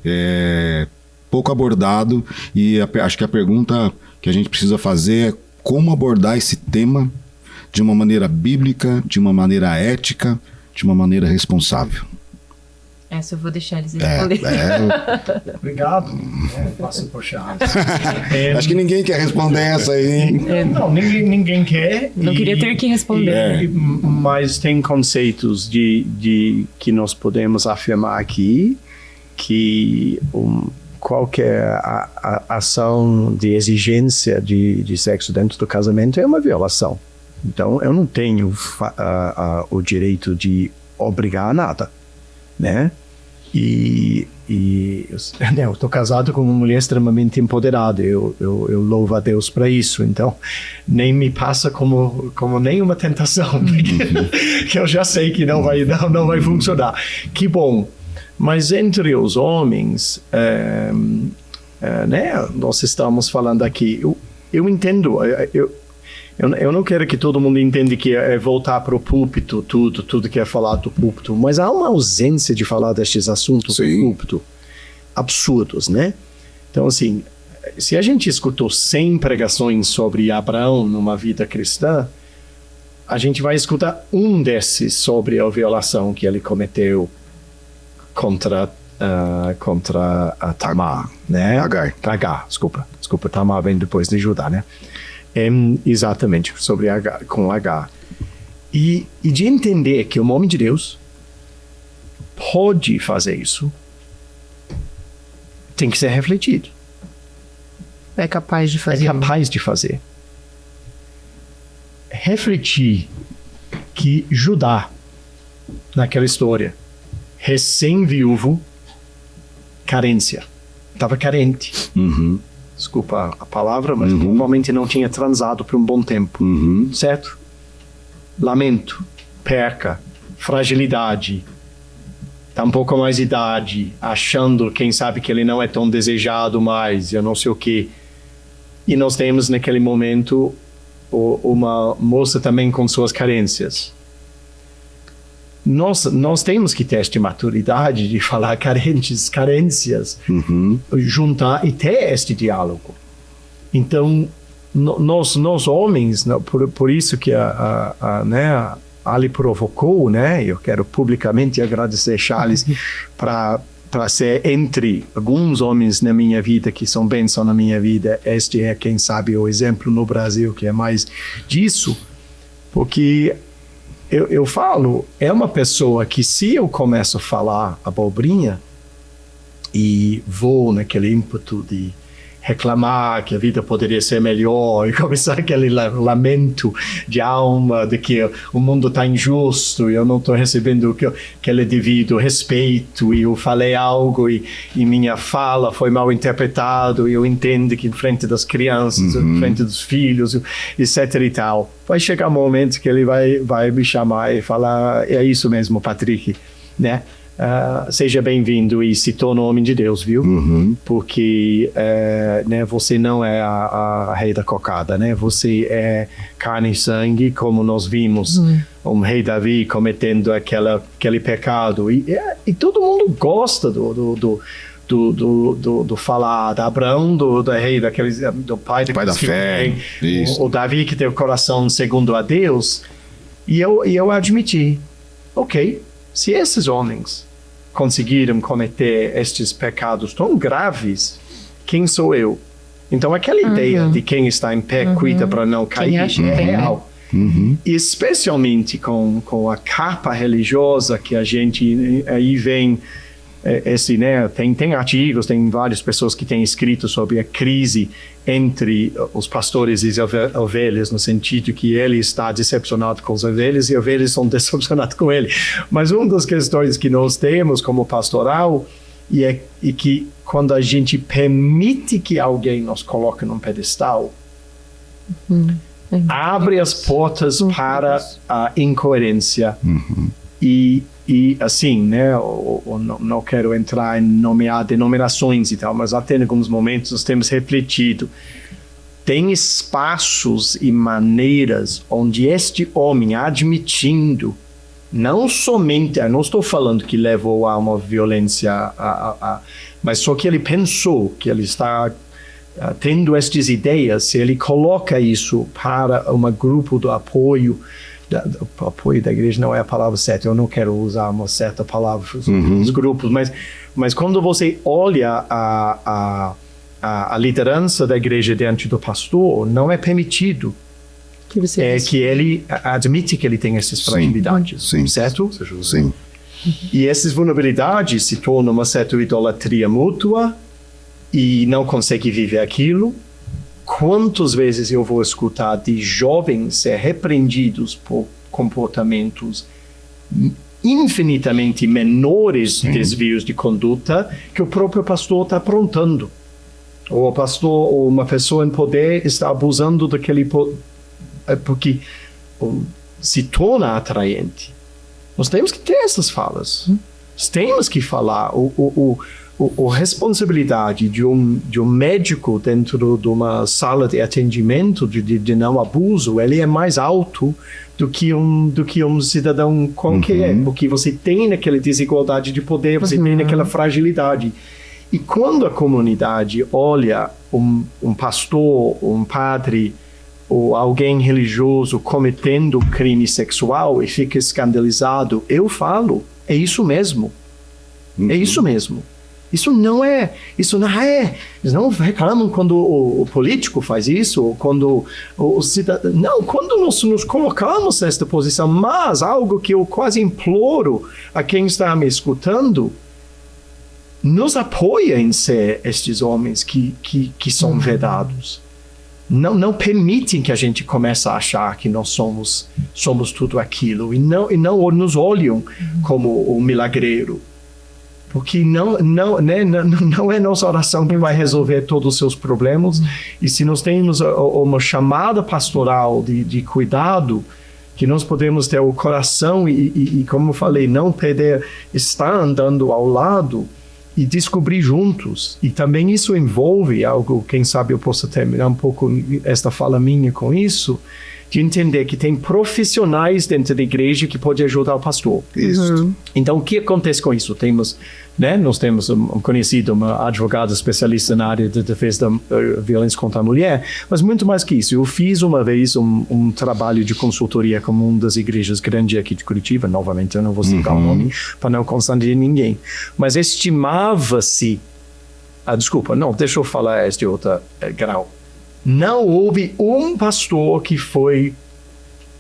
é pouco abordado, e acho que a pergunta que a gente precisa fazer é como abordar esse tema de uma maneira bíblica, de uma maneira ética, de uma maneira responsável. Essa eu vou deixar eles responder. Obrigado. Passa por chave. Acho que ninguém quer responder essa aí, hein? Não, ninguém quer. Não queria ter que responder. Mas tem conceitos de que nós podemos afirmar aqui que qualquer ação de exigência de sexo dentro do casamento é uma violação. Então, eu não tenho o direito de obrigar a nada, né? E eu estou casado com uma mulher extremamente empoderada. Eu louvo a Deus para isso. Então, nem me passa como nenhuma tentação, que eu já sei que não vai funcionar. Que bom. Mas entre os homens, né? Nós estamos falando aqui. Eu entendo. Eu não quero que todo mundo entenda que é voltar para o púlpito, tudo que é falado do púlpito, mas há uma ausência de falar destes assuntos do púlpito absurdos, né? Então, assim, se a gente escutou 100 pregações sobre Abraão numa vida cristã, a gente vai escutar um desses sobre a violação que ele cometeu contra a Tamar, né? Agar, desculpa, Tamar vem depois de Judá, né? Exatamente, sobre Agar, com Agar. E de entender que um homem de Deus pode fazer isso, tem que ser refletido. É capaz de fazer. É capaz de fazer. Refletir que Judá, naquela história, recém-viúvo, carência. Estava carente. Desculpa a palavra, mas provavelmente não tinha transado por um bom tempo. Certo? Lamento, perca, fragilidade, tá um pouco mais de idade, achando, quem sabe, que ele não é tão desejado mais, eu não sei o quê. E nós temos naquele momento uma moça também com suas carências. Nós temos que ter esta maturidade de falar carências, juntar e ter este diálogo. Então, nós homens, por isso que a Ali provocou, né? Eu quero publicamente agradecer Charles para ser entre alguns homens na minha vida que são bênção na minha vida. Este é, quem sabe, o exemplo no Brasil que é mais disso, porque eu falo, é uma pessoa que, se eu começo a falar abobrinha e vou naquele ímpeto de reclamar que a vida poderia ser melhor e começar aquele lamento de alma de que o mundo está injusto e eu não estou recebendo aquele devido respeito e eu falei algo e minha fala foi mal interpretado e eu entendo que em frente das crianças, em frente dos filhos, etc e tal, vai chegar um momento que ele vai me chamar e falar, é isso mesmo, Patrick, né? Seja bem-vindo e se torne homem de Deus, viu? Porque né, você não é a rei da cocada, né? Você é carne e sangue, como nós vimos um rei Davi cometendo aquele pecado. E todo mundo gosta do falar de Abraão, do rei do pai da fé, o Davi que tem o coração segundo a Deus. E eu admiti, ok, se esses homens conseguiram cometer estes pecados tão graves, quem sou eu? Então aquela ideia de quem está em pé cuida para não cair é real. E especialmente com a capa religiosa que a gente aí vem, né, tem artigos, tem várias pessoas que têm escrito sobre a crise entre os pastores e as ovelhas, no sentido que ele está decepcionado com as ovelhas e as ovelhas são decepcionadas com ele. Mas uma das questões que nós temos como pastoral é que quando a gente permite que alguém nos coloque num pedestal, abre as portas para a incoerência. E assim, né, eu não quero entrar em nomear denominações e tal, mas até em alguns momentos nós temos refletido. Tem espaços e maneiras onde este homem, admitindo, não somente, eu não estou falando que levou a uma violência, mas só que ele pensou que ele está tendo estas ideias, se ele coloca isso para um grupo do apoio, apoio da igreja não é a palavra certa, eu não quero usar uma certa palavra nos grupos, mas quando você olha a liderança da igreja diante do pastor, não é permitido que ele admite que ele tem essas fragilidades, certo? Sim. E essas vulnerabilidades se tornam uma certa idolatria mútua e não consegue viver aquilo. Quantas vezes eu vou escutar de jovens ser repreendidos por comportamentos infinitamente menores desvios de conduta que o próprio pastor está aprontando. Ou o pastor ou uma pessoa em poder está abusando daquele porque se torna atraente. Nós temos que ter essas falas. Nós temos que falar. A responsabilidade de um médico dentro de uma sala de atendimento de não abuso, ele é mais alto do que um cidadão qualquer, porque você tem aquela desigualdade de poder, você tem aquela fragilidade. E quando a comunidade olha um pastor, um padre, ou alguém religioso cometendo crime sexual e fica escandalizado, eu falo, é isso mesmo. É isso mesmo. Isso não é. Eles não reclamam quando o político faz isso, ou quando o cidadão. Não, quando nós nos colocamos nesta posição, mas algo que eu quase imploro a quem está me escutando, nos apoia em ser estes homens que são vedados. Não permitem que a gente comece a achar que nós somos tudo aquilo e não nos olham como o milagreiro. Porque não é nossa oração que vai resolver todos os seus problemas. E se nós temos uma chamada pastoral de cuidado, que nós podemos ter o coração e como eu falei, não perder, estar andando ao lado e descobrir juntos. E também isso envolve algo, quem sabe eu possa terminar um pouco esta fala minha com isso, de entender que tem profissionais dentro da igreja que podem ajudar o pastor. Isso. Então, o que acontece com isso? Nós temos um conhecido, uma advogada especialista na área de defesa da violência contra a mulher, mas muito mais que isso. Eu fiz uma vez um trabalho de consultoria com uma das igrejas grandes aqui de Curitiba, novamente eu não vou citar o nome, para não constranger ninguém, mas estimava-se... deixa eu falar este outro grau. Não houve um pastor que foi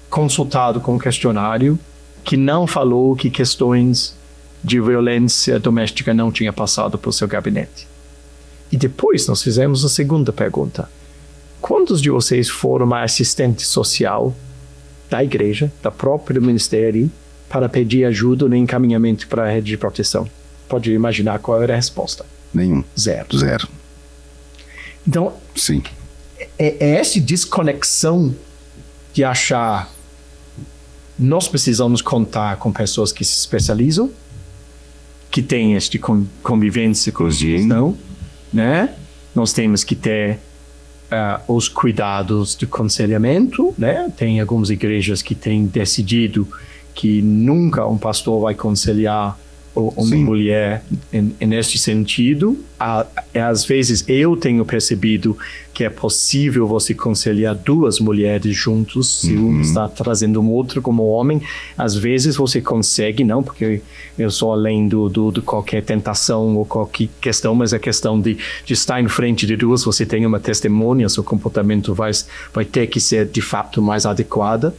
consultado com um questionário que não falou que questões de violência doméstica não tinham passado pelo seu gabinete. E depois nós fizemos a segunda pergunta. Quantos de vocês foram a assistente social da igreja, da própria ministério, para pedir ajuda no encaminhamento para a rede de proteção? Pode imaginar qual era a resposta? Nenhum. Zero. Então, sim. É essa desconexão de achar nós precisamos contar com pessoas que se especializam, que têm esta convivência com os cristãos, né? Nós temos que ter os cuidados de aconselhamento, né? Tem algumas igrejas que têm decidido que nunca um pastor vai aconselhar uma mulher neste sentido. Às vezes eu tenho percebido que é possível você aconselhar duas mulheres juntos, se um está trazendo um outro como homem. Às vezes você consegue, não porque eu sou além de qualquer tentação ou qualquer questão, mas a questão de estar em frente de duas, você tem uma testemunha, seu comportamento vai ter que ser de fato mais adequado.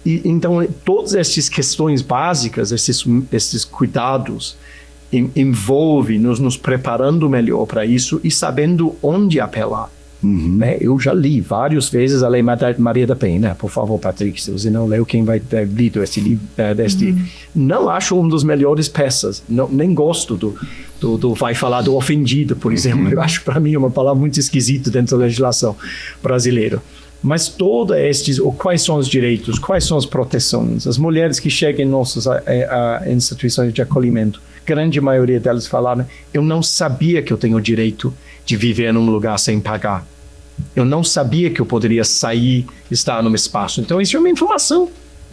E, então, todas essas questões básicas, esses cuidados, envolvem nos preparando melhor para isso e sabendo onde apelar. Né? Eu já li várias vezes a Lei Maria da Penha. Né? Por favor, Patrick, se você não leu, quem vai ter lido esse livro? Não acho uma das melhores peças. Nem gosto do vai falar do ofendido, por exemplo. Eu acho, para mim, uma palavra muito esquisita dentro da legislação brasileira. Mas todos estes, quais são os direitos, quais são as proteções? As mulheres que chegam em nossas instituições de acolhimento, grande maioria delas falaram: eu não sabia que eu tenho o direito de viver num lugar sem pagar. Eu não sabia que eu poderia sair e estar num espaço. Então, isso é uma informação.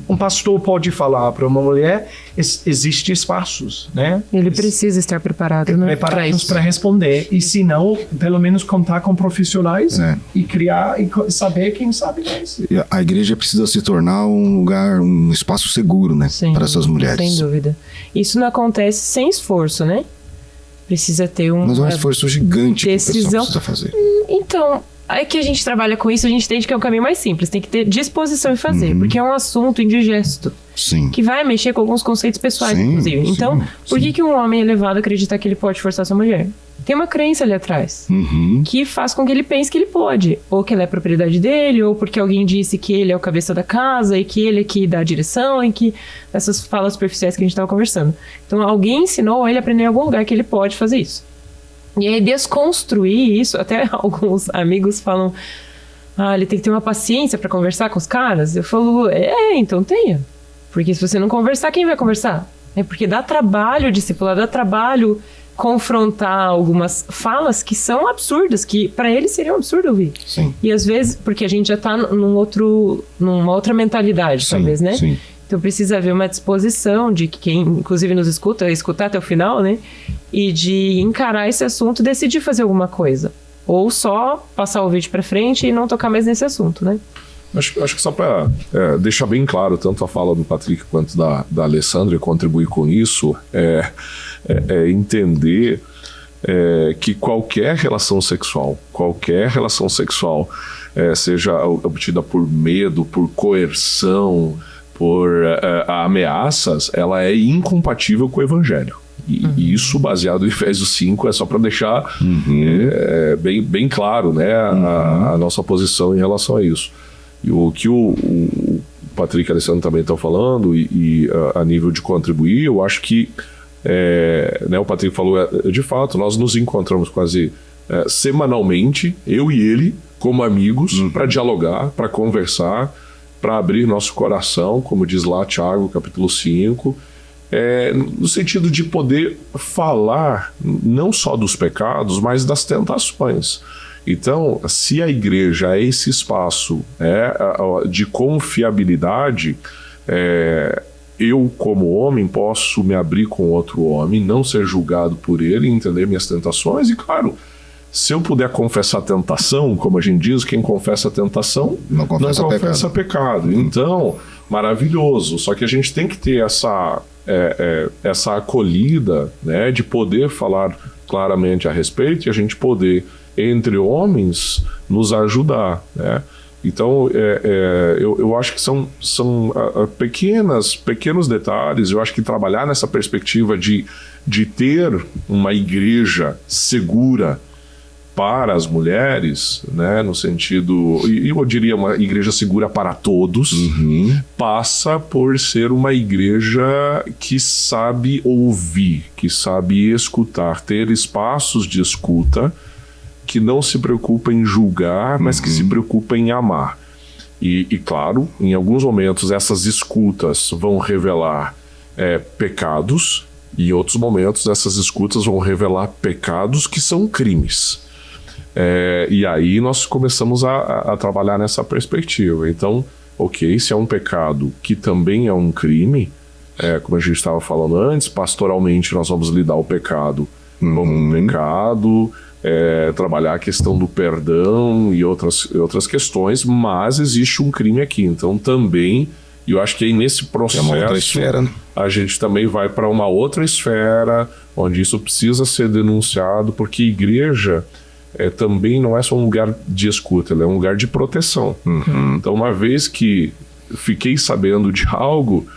Um pastor pode falar para uma mulher: existem espaços, né? Ele precisa estar preparado, né? Preparados para responder. E se não, pelo menos contar com profissionais e criar e saber quem sabe mais. A igreja precisa se tornar um lugar, um espaço seguro, né? Para essas mulheres. Sem dúvida. Isso não acontece sem esforço, né? Precisa ter Mas é um esforço gigante decisão. Que o pessoal precisa fazer. Então, aí que a gente trabalha com isso, a gente entende que é um caminho mais simples. Tem que ter disposição em fazer, porque é um assunto indigesto. Sim. Que vai mexer com alguns conceitos pessoais, inclusive. Então, por que um homem elevado acredita que ele pode forçar sua mulher? Tem uma crença ali atrás, que faz com que ele pense que ele pode. Ou que ela é propriedade dele, ou porque alguém disse que ele é o cabeça da casa, e que ele é que dá a direção, e que essas falas superficiais que a gente estava conversando. Então, alguém ensinou ele a aprender em algum lugar que ele pode fazer isso. E aí, desconstruir isso, até alguns amigos falam: ele tem que ter uma paciência para conversar com os caras. Eu falo: então tenha. Porque se você não conversar, quem vai conversar? Porque dá trabalho discipular, dá trabalho confrontar algumas falas que são absurdas, que para eles seria um absurdo ouvir. Sim. E às vezes, porque a gente já tá numa outra mentalidade, talvez, né? Sim. Então precisa haver uma disposição de quem, inclusive, nos escutar até o final, né? E de encarar esse assunto e decidir fazer alguma coisa. Ou só passar o vídeo para frente e não tocar mais nesse assunto, né? Acho que só para deixar bem claro, tanto a fala do Patrick quanto da Alessandra, e contribuir com isso, é entender que qualquer relação sexual, seja obtida por medo, por coerção, por ameaças, ela é incompatível com o Evangelho. E isso, baseado em Efésios 5, é só para deixar bem claro, né, a nossa posição em relação a isso. E o que o Patrick e a Alessandra também estão falando, e a nível de contribuir, eu acho que né, o Patrick falou, de fato, nós nos encontramos quase semanalmente, eu e ele, como amigos, para dialogar, para conversar, para abrir nosso coração, como diz lá Tiago, capítulo 5, no sentido de poder falar não só dos pecados, mas das tentações. Então, se a igreja é esse espaço de confiabilidade, eu, como homem, posso me abrir com outro homem, não ser julgado por ele, entender minhas tentações e, claro, se eu puder confessar a tentação, como a gente diz, quem confessa a tentação não confessa pecado. Então, maravilhoso. Só que a gente tem que ter essa acolhida, né, de poder falar claramente a respeito e a gente poder, entre homens, nos ajudar, né? Então, eu acho que são pequenos detalhes. Eu acho que trabalhar nessa perspectiva de ter uma igreja segura para as mulheres, né, no sentido, e eu diria uma igreja segura para todos, passa por ser uma igreja que sabe ouvir, que sabe escutar, ter espaços de escuta, que não se preocupa em julgar, mas que se preocupa em amar. E claro, em alguns momentos essas escutas vão revelar pecados, e em outros momentos essas escutas vão revelar pecados que são crimes. E aí nós começamos a trabalhar nessa perspectiva. Então, ok, se é um pecado que também é um crime, como a gente estava falando antes, pastoralmente nós vamos lidar o pecado como um pecado, trabalhar a questão do perdão e outras questões, mas existe um crime aqui. Então também, eu acho que aí nesse processo uma outra esfera, né? A gente também vai para uma outra esfera, onde isso precisa ser denunciado, porque igreja também não é só um lugar de escuta, ela é um lugar de proteção. Então, uma vez que fiquei sabendo de algo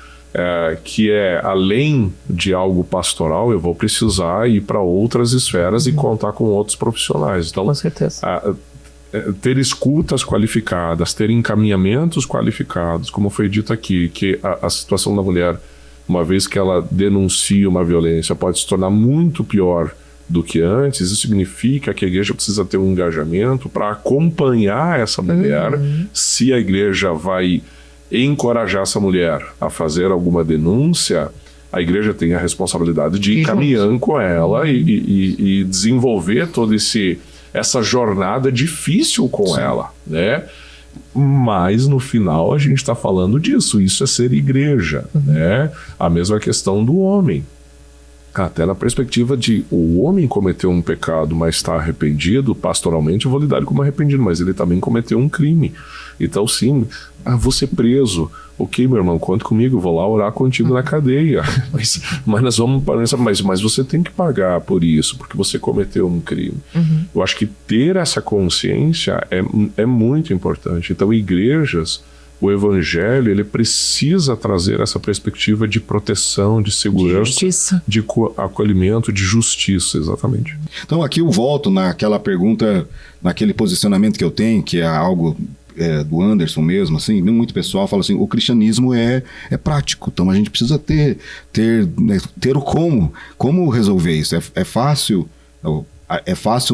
que é além de algo pastoral, eu vou precisar ir para outras esferas e contar com outros profissionais. Então, com certeza. Ter escutas qualificadas, ter encaminhamentos qualificados, como foi dito aqui, que a situação da mulher, uma vez que ela denuncia uma violência, pode se tornar muito pior do que antes. Isso significa que a igreja precisa ter um engajamento para acompanhar essa mulher. Se a igreja vai encorajar essa mulher a fazer alguma denúncia, a igreja tem a responsabilidade de ir caminhando com ela e desenvolver toda essa jornada difícil com ela, né? Mas no final a gente está falando disso, isso é ser igreja, né? A mesma questão do homem, até na perspectiva de o homem cometeu um pecado, mas está arrependido, pastoralmente eu vou lidar como arrependido, mas ele também cometeu um crime. Então sim, vou ser preso. Ok, meu irmão, conta comigo, vou lá orar contigo na cadeia. Mas nós vamos mas você tem que pagar por isso, porque você cometeu um crime. Eu acho que ter essa consciência é muito importante. Então, igrejas, o evangelho, ele precisa trazer essa perspectiva de proteção, de segurança, de acolhimento, de justiça, exatamente. Então aqui eu volto naquela pergunta, naquele posicionamento que eu tenho, que é algo do Anderson mesmo, assim, muito pessoal fala assim, o cristianismo é prático, então a gente precisa ter o como resolver isso. É fácil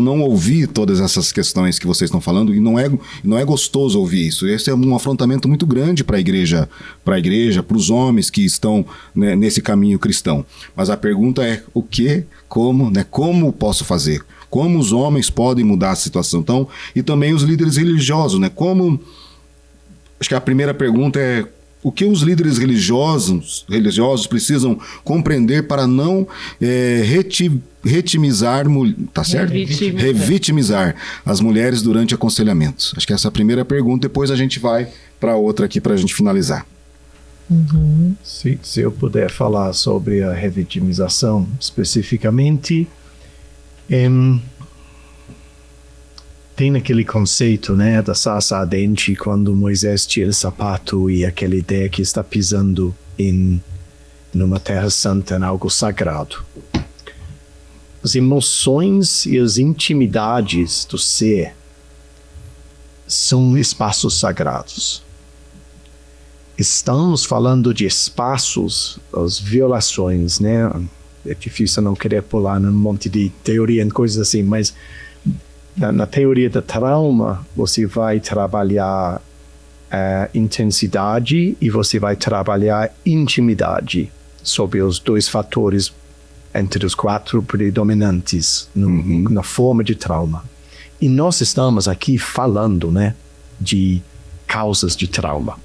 não ouvir todas essas questões que vocês estão falando, e não é gostoso ouvir isso. Esse é um afrontamento muito grande para a igreja, para os homens que estão, né, nesse caminho cristão. Mas a pergunta é o que, como, né, como posso fazer? Como os homens podem mudar a situação? Então, e também os líderes religiosos, né? Acho que a primeira pergunta é o que os líderes religiosos precisam compreender para não revitimizar, tá certo? Revitimizar as mulheres durante aconselhamentos. Acho que essa é a primeira pergunta, depois a gente vai para outra aqui para a gente finalizar. Se eu puder falar sobre a revitimização especificamente, Tem aquele conceito, né, da sarça ardente, quando Moisés tira o sapato e aquela ideia que está pisando numa terra santa, em algo sagrado. As emoções e as intimidades do ser são espaços sagrados. Estamos falando de espaços, as violações, né? É difícil não querer pular num monte de teoria e coisas assim, mas na teoria do trauma, você vai trabalhar intensidade e você vai trabalhar intimidade sobre os dois fatores entre os 4 predominantes na forma de trauma. E nós estamos aqui falando, né, de causas de trauma.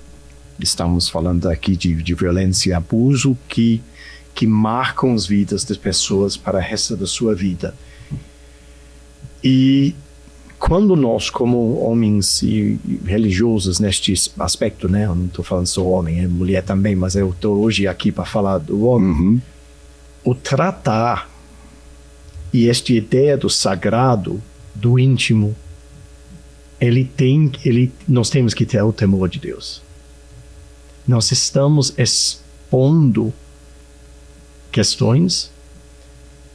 Estamos falando aqui de violência e abuso que marcam as vidas das pessoas para o resto da sua vida. E quando nós, como homens e religiosos neste aspecto, né, eu não estou falando só homem, é mulher também, mas eu estou hoje aqui para falar do homem, o tratar e esta ideia do sagrado, do íntimo, nós temos que ter o temor de Deus. Nós estamos expondo questões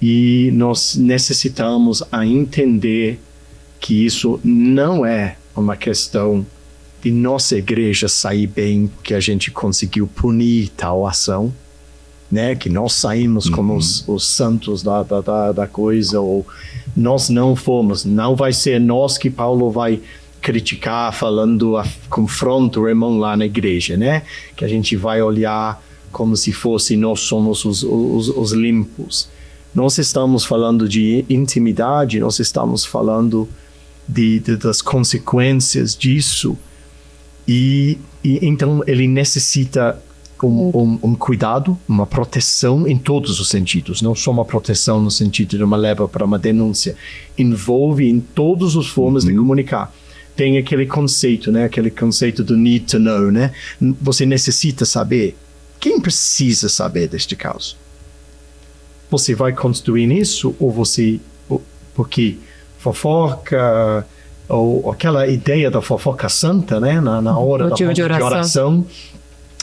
e nós necessitamos entender que isso não é uma questão de nossa igreja sair bem porque a gente conseguiu punir tal ação, né? Que nós saímos como os santos da coisa, ou nós não fomos. Não vai ser nós que Paulo vai criticar falando, confronta o irmão lá na igreja, né? Que a gente vai olhar como se fosse nós somos os limpos. Nós estamos falando de intimidade, nós estamos falando das consequências disso. E então ele necessita um cuidado, uma proteção em todos os sentidos, não só uma proteção no sentido de uma leva para uma denúncia. Envolve em todas as formas de comunicar. Tem aquele conceito, né? Aquele conceito do need to know, né? Você necessita saber. Quem precisa saber deste caso? Você vai construir isso porque fofoca, ou aquela ideia da fofoca santa, né? Na hora de oração,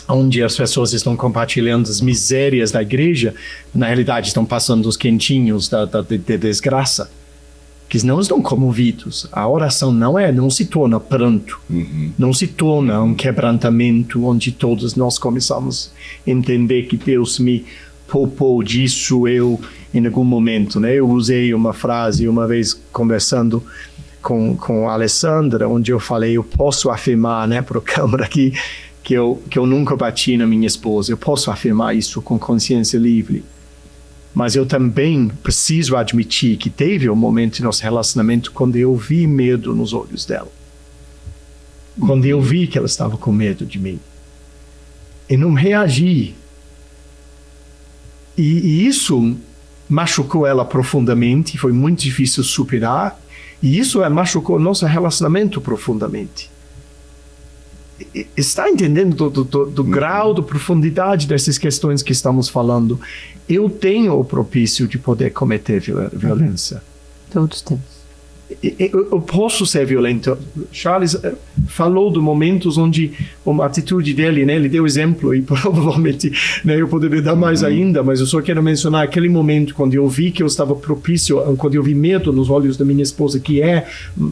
onde as pessoas estão compartilhando as misérias da igreja, na realidade estão passando os quentinhos da desgraça, que não estão comovidos. A oração não se torna pranto, não se torna um quebrantamento onde todos nós começamos a entender que Deus me poupou disso, em algum momento, né? Eu usei uma frase uma vez conversando com a Alessandra, onde eu falei, eu posso afirmar, né, para a câmera aqui, que eu nunca bati na minha esposa. Eu posso afirmar isso com consciência livre. Mas eu também preciso admitir que teve um momento em nosso relacionamento quando eu vi medo nos olhos dela. Quando eu vi que ela estava com medo de mim. E não reagi. E isso machucou ela profundamente, foi muito difícil superar. E isso machucou nosso relacionamento profundamente. Está entendendo do grau, da profundidade dessas questões que estamos falando? Eu tenho o propício de poder cometer violência. Todos temos. Eu posso ser violento. Charles falou de momentos onde uma atitude dele, né, ele deu exemplo e provavelmente, né, eu poderia dar mais ainda, mas eu só quero mencionar aquele momento quando eu vi que eu estava propício, quando eu vi medo nos olhos da minha esposa, que é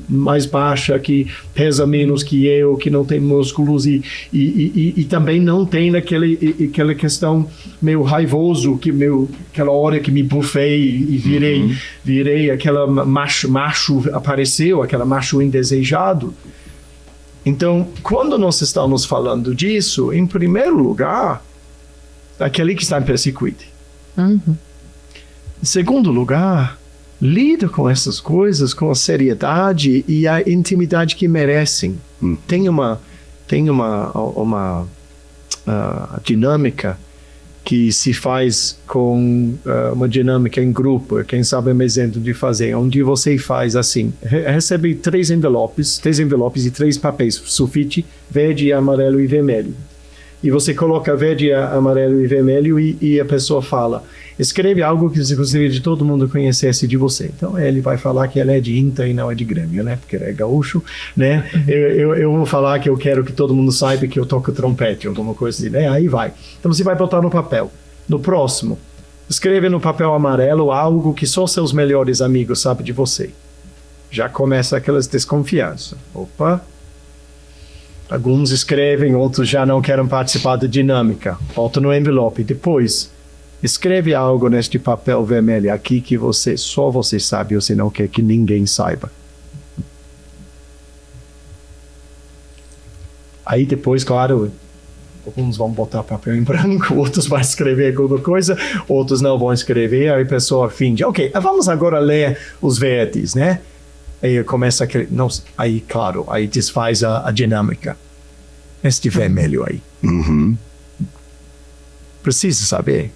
mais baixa, que pesa menos que eu, que não tem músculos e também não tem aquela questão meio raivoso, aquela hora que me bufei e virei aquela macho apareceu, aquele macho indesejado. Então, quando nós estamos falando disso, em primeiro lugar, aquele que está em perseguido. Em segundo lugar, lida com essas coisas com a seriedade e a intimidade que merecem. Tem uma dinâmica que se faz com uma dinâmica em grupo, quem sabe é um exemplo de fazer, onde você faz assim, recebe 3 envelopes e 3 papéis, sulfite, verde, amarelo e vermelho. E você coloca verde, amarelo e vermelho e a pessoa fala, escreve algo que você gostaria de todo mundo conhecesse de você. Então ele vai falar que ele é de Inter e não é de Grêmio, né? Porque ele é gaúcho, né? Eu vou falar que eu quero que todo mundo saiba que eu toco trompete, alguma coisa assim, né? Aí vai. Então você vai botar no papel. No próximo, escreve no papel amarelo algo que só seus melhores amigos sabem de você. Já começa aquelas desconfianças. Opa! Alguns escrevem, outros já não querem participar da dinâmica. Bota no envelope. Depois, escreve algo neste papel vermelho aqui que só você sabe, você não quer que ninguém saiba. Aí depois, claro, alguns vão botar papel em branco, outros vão escrever alguma coisa, outros não vão escrever, aí a pessoa finge. Ok, vamos agora ler os verdes, né? Aí começa aquele... Não, aí, claro, aí desfaz a dinâmica. Este vermelho aí. Precisa saber.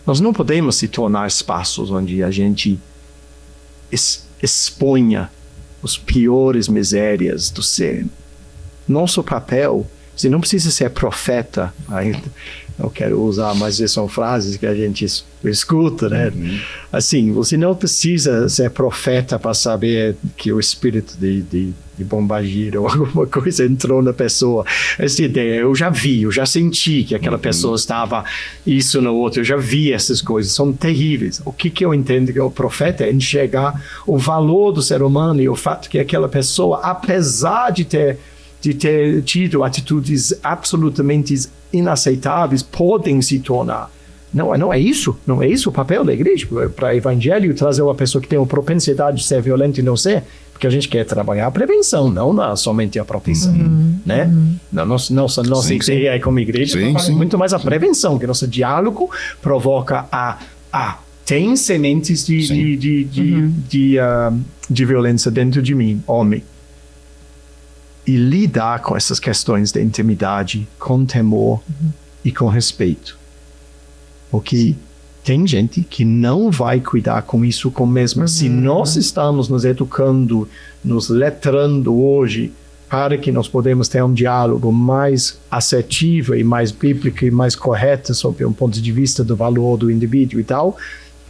Nós não podemos se tornar espaços onde a gente exponha as piores misérias do ser. Nosso papel, você não precisa ser profeta. Aí, eu quero usar, mas são frases que a gente escuta, né? Assim, você não precisa ser profeta para saber que o espírito de bombagira ou alguma coisa entrou na pessoa. Essa ideia, eu já senti que aquela pessoa estava isso no outro, eu já vi essas coisas, são terríveis. O que eu entendo que o profeta é enxergar o valor do ser humano e o fato que aquela pessoa, apesar de ter tido atitudes absolutamente inaceitáveis, podem se tornar. Não é isso o papel da igreja, para o evangelho trazer uma pessoa que tem uma propensidade de ser violenta e não ser, porque a gente quer trabalhar a prevenção, não somente a proteção, né? Nossa ideia como igreja muito mais a prevenção, que nosso diálogo provoca tem sementes de violência dentro de mim, homem. E lidar com essas questões de intimidade com temor e com respeito. Porque tem gente que não vai cuidar com isso com mesmo. Se nós estamos nos educando, nos letrando hoje, para que nós podemos ter um diálogo mais assertivo e mais bíblico e mais correto sobre um ponto de vista do valor do indivíduo e tal,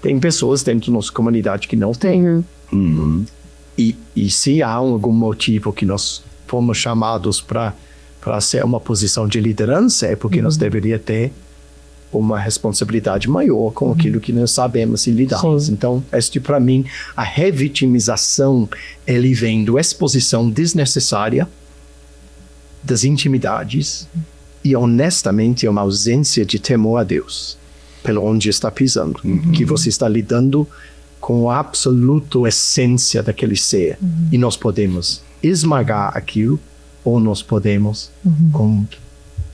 tem pessoas dentro da nossa comunidade que não têm. E se há algum motivo que nós fomos chamados para ser uma posição de liderança, é porque nós deveríamos ter uma responsabilidade maior com aquilo que nós sabemos e lidamos. Então, para mim, a revitimização, ele vem da exposição desnecessária das intimidades e, honestamente, uma ausência de temor a Deus, pelo onde está pisando, que você está lidando com a absoluta essência daquele ser, e nós podemos esmagar aquilo, ou nós podemos, com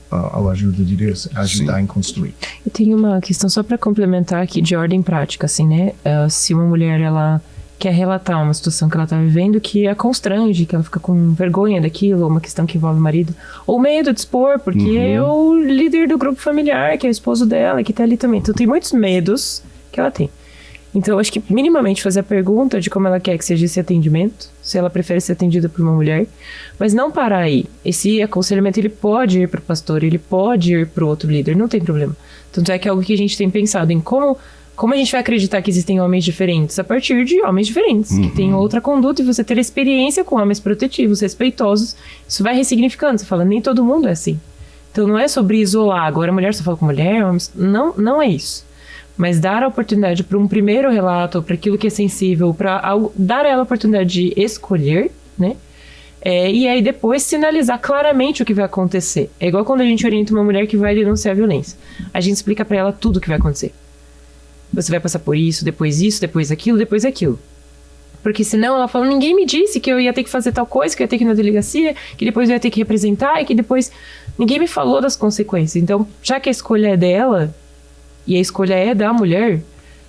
a ajuda de Deus, ajudar em construir. Eu tenho uma questão só para complementar aqui de ordem prática, assim, né? Se uma mulher, ela quer relatar uma situação que ela tá vivendo que a constrange, que ela fica com vergonha daquilo, ou uma questão que envolve o marido, ou medo de expor, porque é o líder do grupo familiar, que é o esposo dela, que tá ali também. Então tem muitos medos que ela tem. Então, eu acho que minimamente fazer a pergunta de como ela quer que seja esse atendimento, se ela prefere ser atendida por uma mulher, mas não parar aí. Esse aconselhamento, ele pode ir para o pastor, ele pode ir para o outro líder, não tem problema. Tanto é que é algo que a gente tem pensado em como a gente vai acreditar que existem homens diferentes a partir de homens diferentes, que têm outra conduta, e você ter experiência com homens protetivos, respeitosos, isso vai ressignificando. Você fala, nem todo mundo é assim. Então, não é sobre isolar, agora a mulher só fala com mulher, homens, não é isso. Mas dar a oportunidade para um primeiro relato, para aquilo que é sensível, para dar a ela a oportunidade de escolher, né? E aí depois sinalizar claramente o que vai acontecer. É igual quando a gente orienta uma mulher que vai denunciar a violência. A gente explica para ela tudo o que vai acontecer. Você vai passar por isso, depois aquilo, depois aquilo. Porque senão ela fala, ninguém me disse que eu ia ter que fazer tal coisa, que eu ia ter que ir na delegacia, que depois eu ia ter que representar, e que depois ninguém me falou das consequências. Então, já que a escolha é dela, e a escolha é da mulher,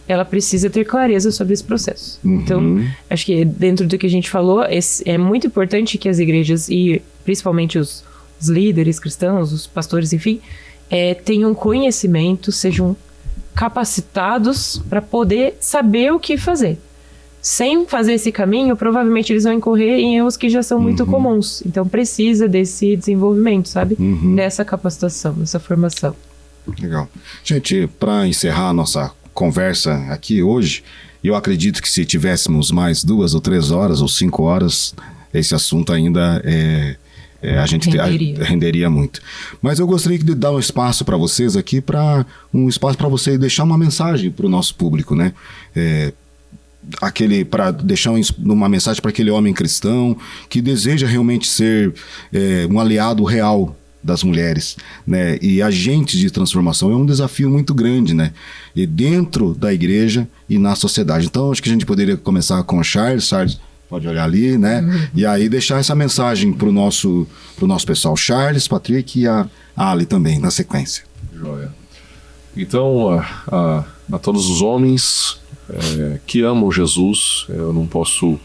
ela precisa ter clareza sobre esse processo. Então, acho que dentro do que a gente falou, é muito importante que as igrejas, e principalmente os líderes cristãos, os pastores, enfim, tenham conhecimento, sejam capacitados para poder saber o que fazer. Sem fazer esse caminho, provavelmente eles vão incorrer em erros que já são muito comuns. Então, precisa desse desenvolvimento, sabe? Dessa capacitação, dessa formação. Legal. Gente, para encerrar a nossa conversa aqui hoje, eu acredito que se tivéssemos mais 2 ou 3 horas ou 5 horas, esse assunto ainda a gente renderia muito. Mas eu gostaria de dar um espaço para vocês aqui, um espaço para você deixar uma mensagem para o nosso público, né? Para deixar uma mensagem para aquele homem cristão que deseja realmente ser um aliado real das mulheres, né? E agentes de transformação é um desafio muito grande, né? E dentro da igreja e na sociedade. Então, acho que a gente poderia começar com o Charles. Charles, pode olhar ali, né? E aí deixar essa mensagem pro nosso pessoal. Charles, Patrick e a Ali também, na sequência. Joia. Então, a todos os homens que amam Jesus, eu não posso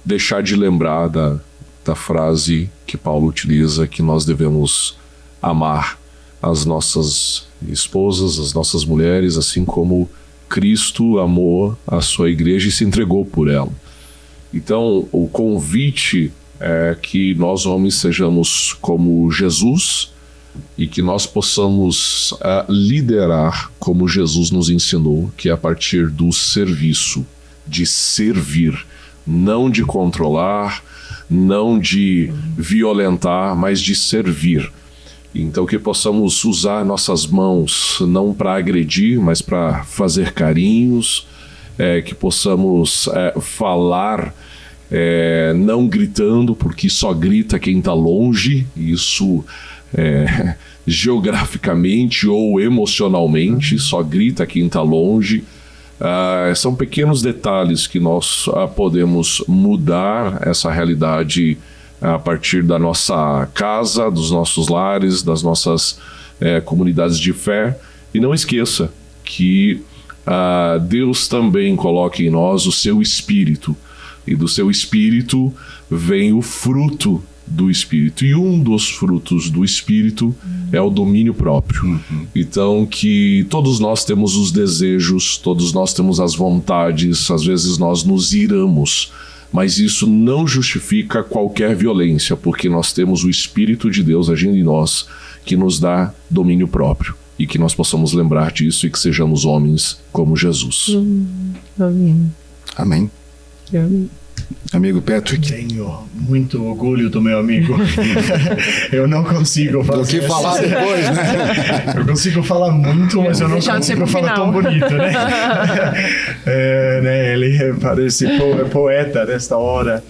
deixar de lembrar da frase que Paulo utiliza, que nós devemos amar as nossas esposas, as nossas mulheres, assim como Cristo amou a sua igreja e se entregou por ela. Então, o convite é que nós homens sejamos como Jesus e que nós possamos liderar como Jesus nos ensinou, que é a partir do serviço, de servir, não de controlar, não de violentar, mas de servir. Então que possamos usar nossas mãos não para agredir, mas para fazer carinhos, que possamos falar não gritando, porque só grita quem está longe, isso geograficamente ou emocionalmente, só grita quem está longe. São pequenos detalhes que nós podemos mudar essa realidade a partir da nossa casa, dos nossos lares, das nossas comunidades de fé. E não esqueça que Deus também coloca em nós o seu Espírito, e do seu Espírito vem o fruto do Espírito, e um dos frutos do Espírito é o domínio próprio. Então que todos nós temos os desejos, todos nós temos as vontades, às vezes nós nos iramos, mas isso não justifica qualquer violência, porque nós temos o Espírito de Deus agindo em nós, que nos dá domínio próprio, e que nós possamos lembrar disso e que sejamos homens como Jesus. Amém. Amém. Amém. Amigo Patrick. Tenho muito orgulho do meu amigo. Eu não consigo fazer. Do que falar depois, né? Eu consigo falar muito, mas eu não consigo falar tão bonito, né? Ele parece poeta nesta hora.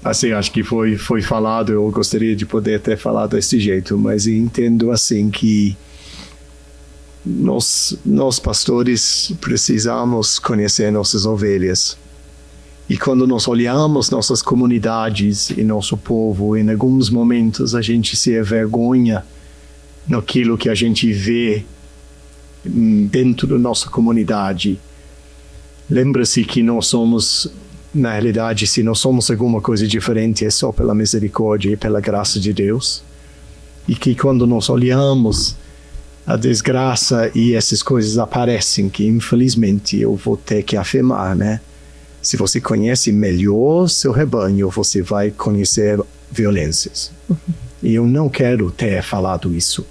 Assim, acho que foi falado, eu gostaria de poder ter falado desse jeito, mas entendo assim que nós pastores precisamos conhecer nossas ovelhas. E quando nós olhamos nossas comunidades e nosso povo, em alguns momentos a gente se envergonha naquilo que a gente vê dentro da nossa comunidade. Lembra-se que nós somos, na realidade, se nós somos alguma coisa diferente, é só pela misericórdia e pela graça de Deus. E que quando nós olhamos a desgraça e essas coisas aparecem, que infelizmente eu vou ter que afirmar, né? Se você conhece melhor seu rebanho, você vai conhecer violências. E eu não quero ter falado isso.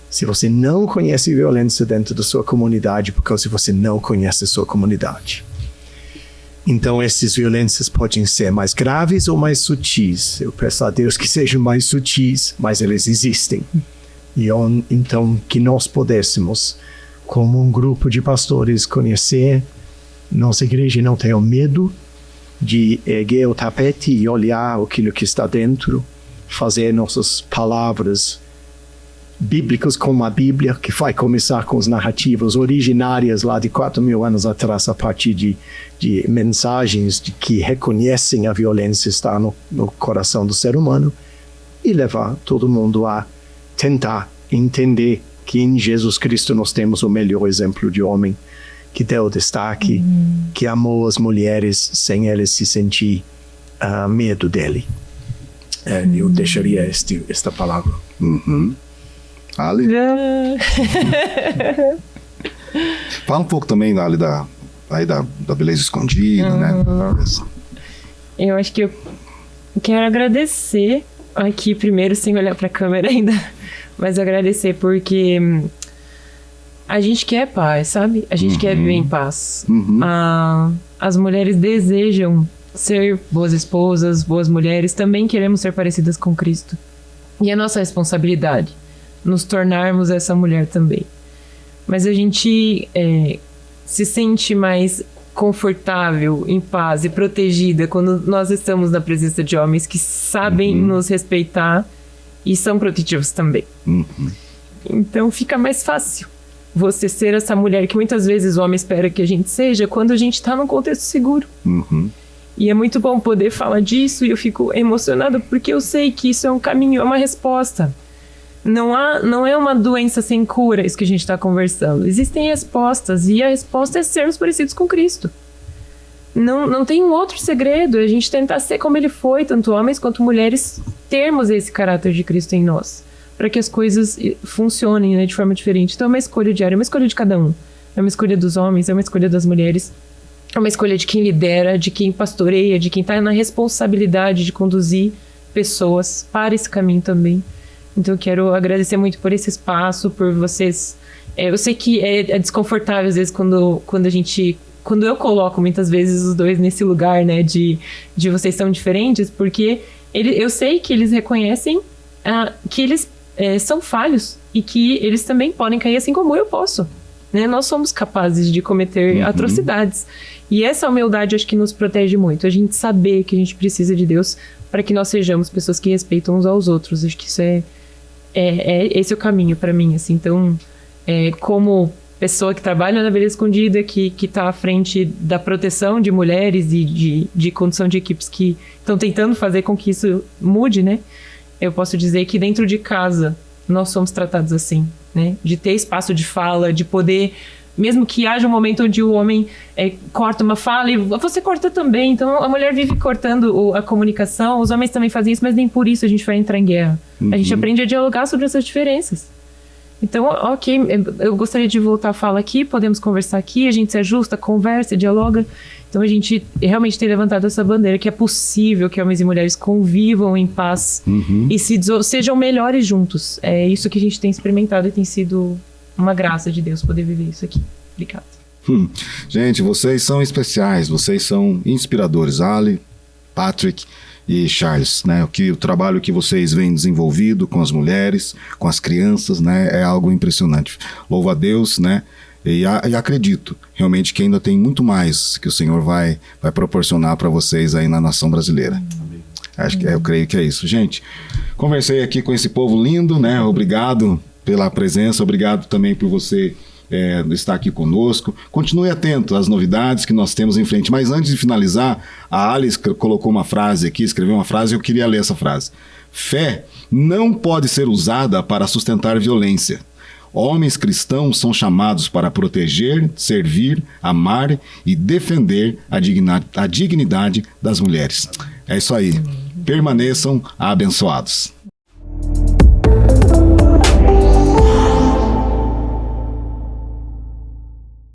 Se você não conhece violência dentro da sua comunidade, porque você não conhece a sua comunidade. Então essas violências podem ser mais graves ou mais sutis. Eu peço a Deus que sejam mais sutis, mas eles existem. E então que nós pudéssemos, como um grupo de pastores, conhecer nossa igreja e não ter o medo de erguer o tapete e olhar aquilo que está dentro, fazer nossas palavras bíblicas como a Bíblia, que vai começar com as narrativas originárias lá de 4.000 anos atrás, a partir de mensagens que reconhecem a violência está no coração do ser humano, e levar todo mundo a tentar entender que em Jesus Cristo nós temos o melhor exemplo de homem, que deu destaque, que amou as mulheres sem elas se sentir medo dele. Eu deixaria esta palavra. Ali? Fala um pouco também, Ali, da beleza escondida, né? Eu acho que eu quero agradecer aqui primeiro, sem olhar para a câmera ainda, mas agradecer porque a gente quer paz, sabe? A gente quer viver em paz. As mulheres desejam ser boas esposas, boas mulheres, também queremos ser parecidas com Cristo. E é nossa responsabilidade nos tornarmos essa mulher também. Mas a gente se sente mais confortável, em paz e protegida quando nós estamos na presença de homens que sabem nos respeitar e são protetivos também. Então fica mais fácil você ser essa mulher que muitas vezes o homem espera que a gente seja quando a gente está num contexto seguro. E é muito bom poder falar disso, e eu fico emocionada porque eu sei que isso é um caminho, é uma resposta. Não é uma doença sem cura isso que a gente está conversando. Existem respostas, e a resposta é sermos parecidos com Cristo. Não tem um outro segredo, é a gente tentar ser como ele foi, tanto homens quanto mulheres, termos esse caráter de Cristo em nós, para que as coisas funcionem, né, de forma diferente. Então é uma escolha diária, é uma escolha de cada um. É uma escolha dos homens, é uma escolha das mulheres. É uma escolha de quem lidera, de quem pastoreia, de quem está na responsabilidade de conduzir pessoas para esse caminho também. Então eu quero agradecer muito por esse espaço, por vocês. Eu sei que é desconfortável às vezes quando eu coloco muitas vezes os dois nesse lugar, né, de vocês são diferentes, porque eu sei que eles reconhecem que eles são falhos e que eles também podem cair assim como eu posso. Né? Nós somos capazes de cometer atrocidades. E essa humildade acho que nos protege muito. A gente saber que a gente precisa de Deus para que nós sejamos pessoas que respeitam uns aos outros. Acho que isso esse é o caminho para mim. Assim. Então, como pessoa que trabalha na Beleza Escondida, que está à frente da proteção de mulheres e de condução de equipes que estão tentando fazer com que isso mude, né? Eu posso dizer que dentro de casa nós somos tratados assim, né? De ter espaço de fala, de poder, mesmo que haja um momento onde o homem corta uma fala e você corta também. Então a mulher vive cortando a comunicação, os homens também fazem isso, mas nem por isso a gente vai entrar em guerra. A gente aprende a dialogar sobre essas diferenças. Então, ok, eu gostaria de voltar a fala aqui, podemos conversar aqui, a gente se ajusta, conversa, dialoga. Então a gente realmente tem levantado essa bandeira que é possível que homens e mulheres convivam em paz e sejam melhores juntos. É isso que a gente tem experimentado e tem sido uma graça de Deus poder viver isso aqui. Obrigada. Gente, vocês são especiais, vocês são inspiradores. Ali, Patrick e Charles, né? O trabalho que vocês vêm desenvolvido com as mulheres, com as crianças, né? É algo impressionante. Louvo a Deus, né? E acredito realmente que ainda tem muito mais que o Senhor vai proporcionar para vocês aí na nação brasileira. Eu creio que é isso. Gente, conversei aqui com esse povo lindo, né? Obrigado pela presença, obrigado também por você estar aqui conosco. Continue atento às novidades que nós temos em frente. Mas antes de finalizar, a Alice colocou uma frase aqui, escreveu uma frase, eu queria ler essa frase. Fé não pode ser usada para sustentar violência. Homens cristãos são chamados para proteger, servir, amar e defender a dignidade das mulheres. É isso aí. Permaneçam abençoados.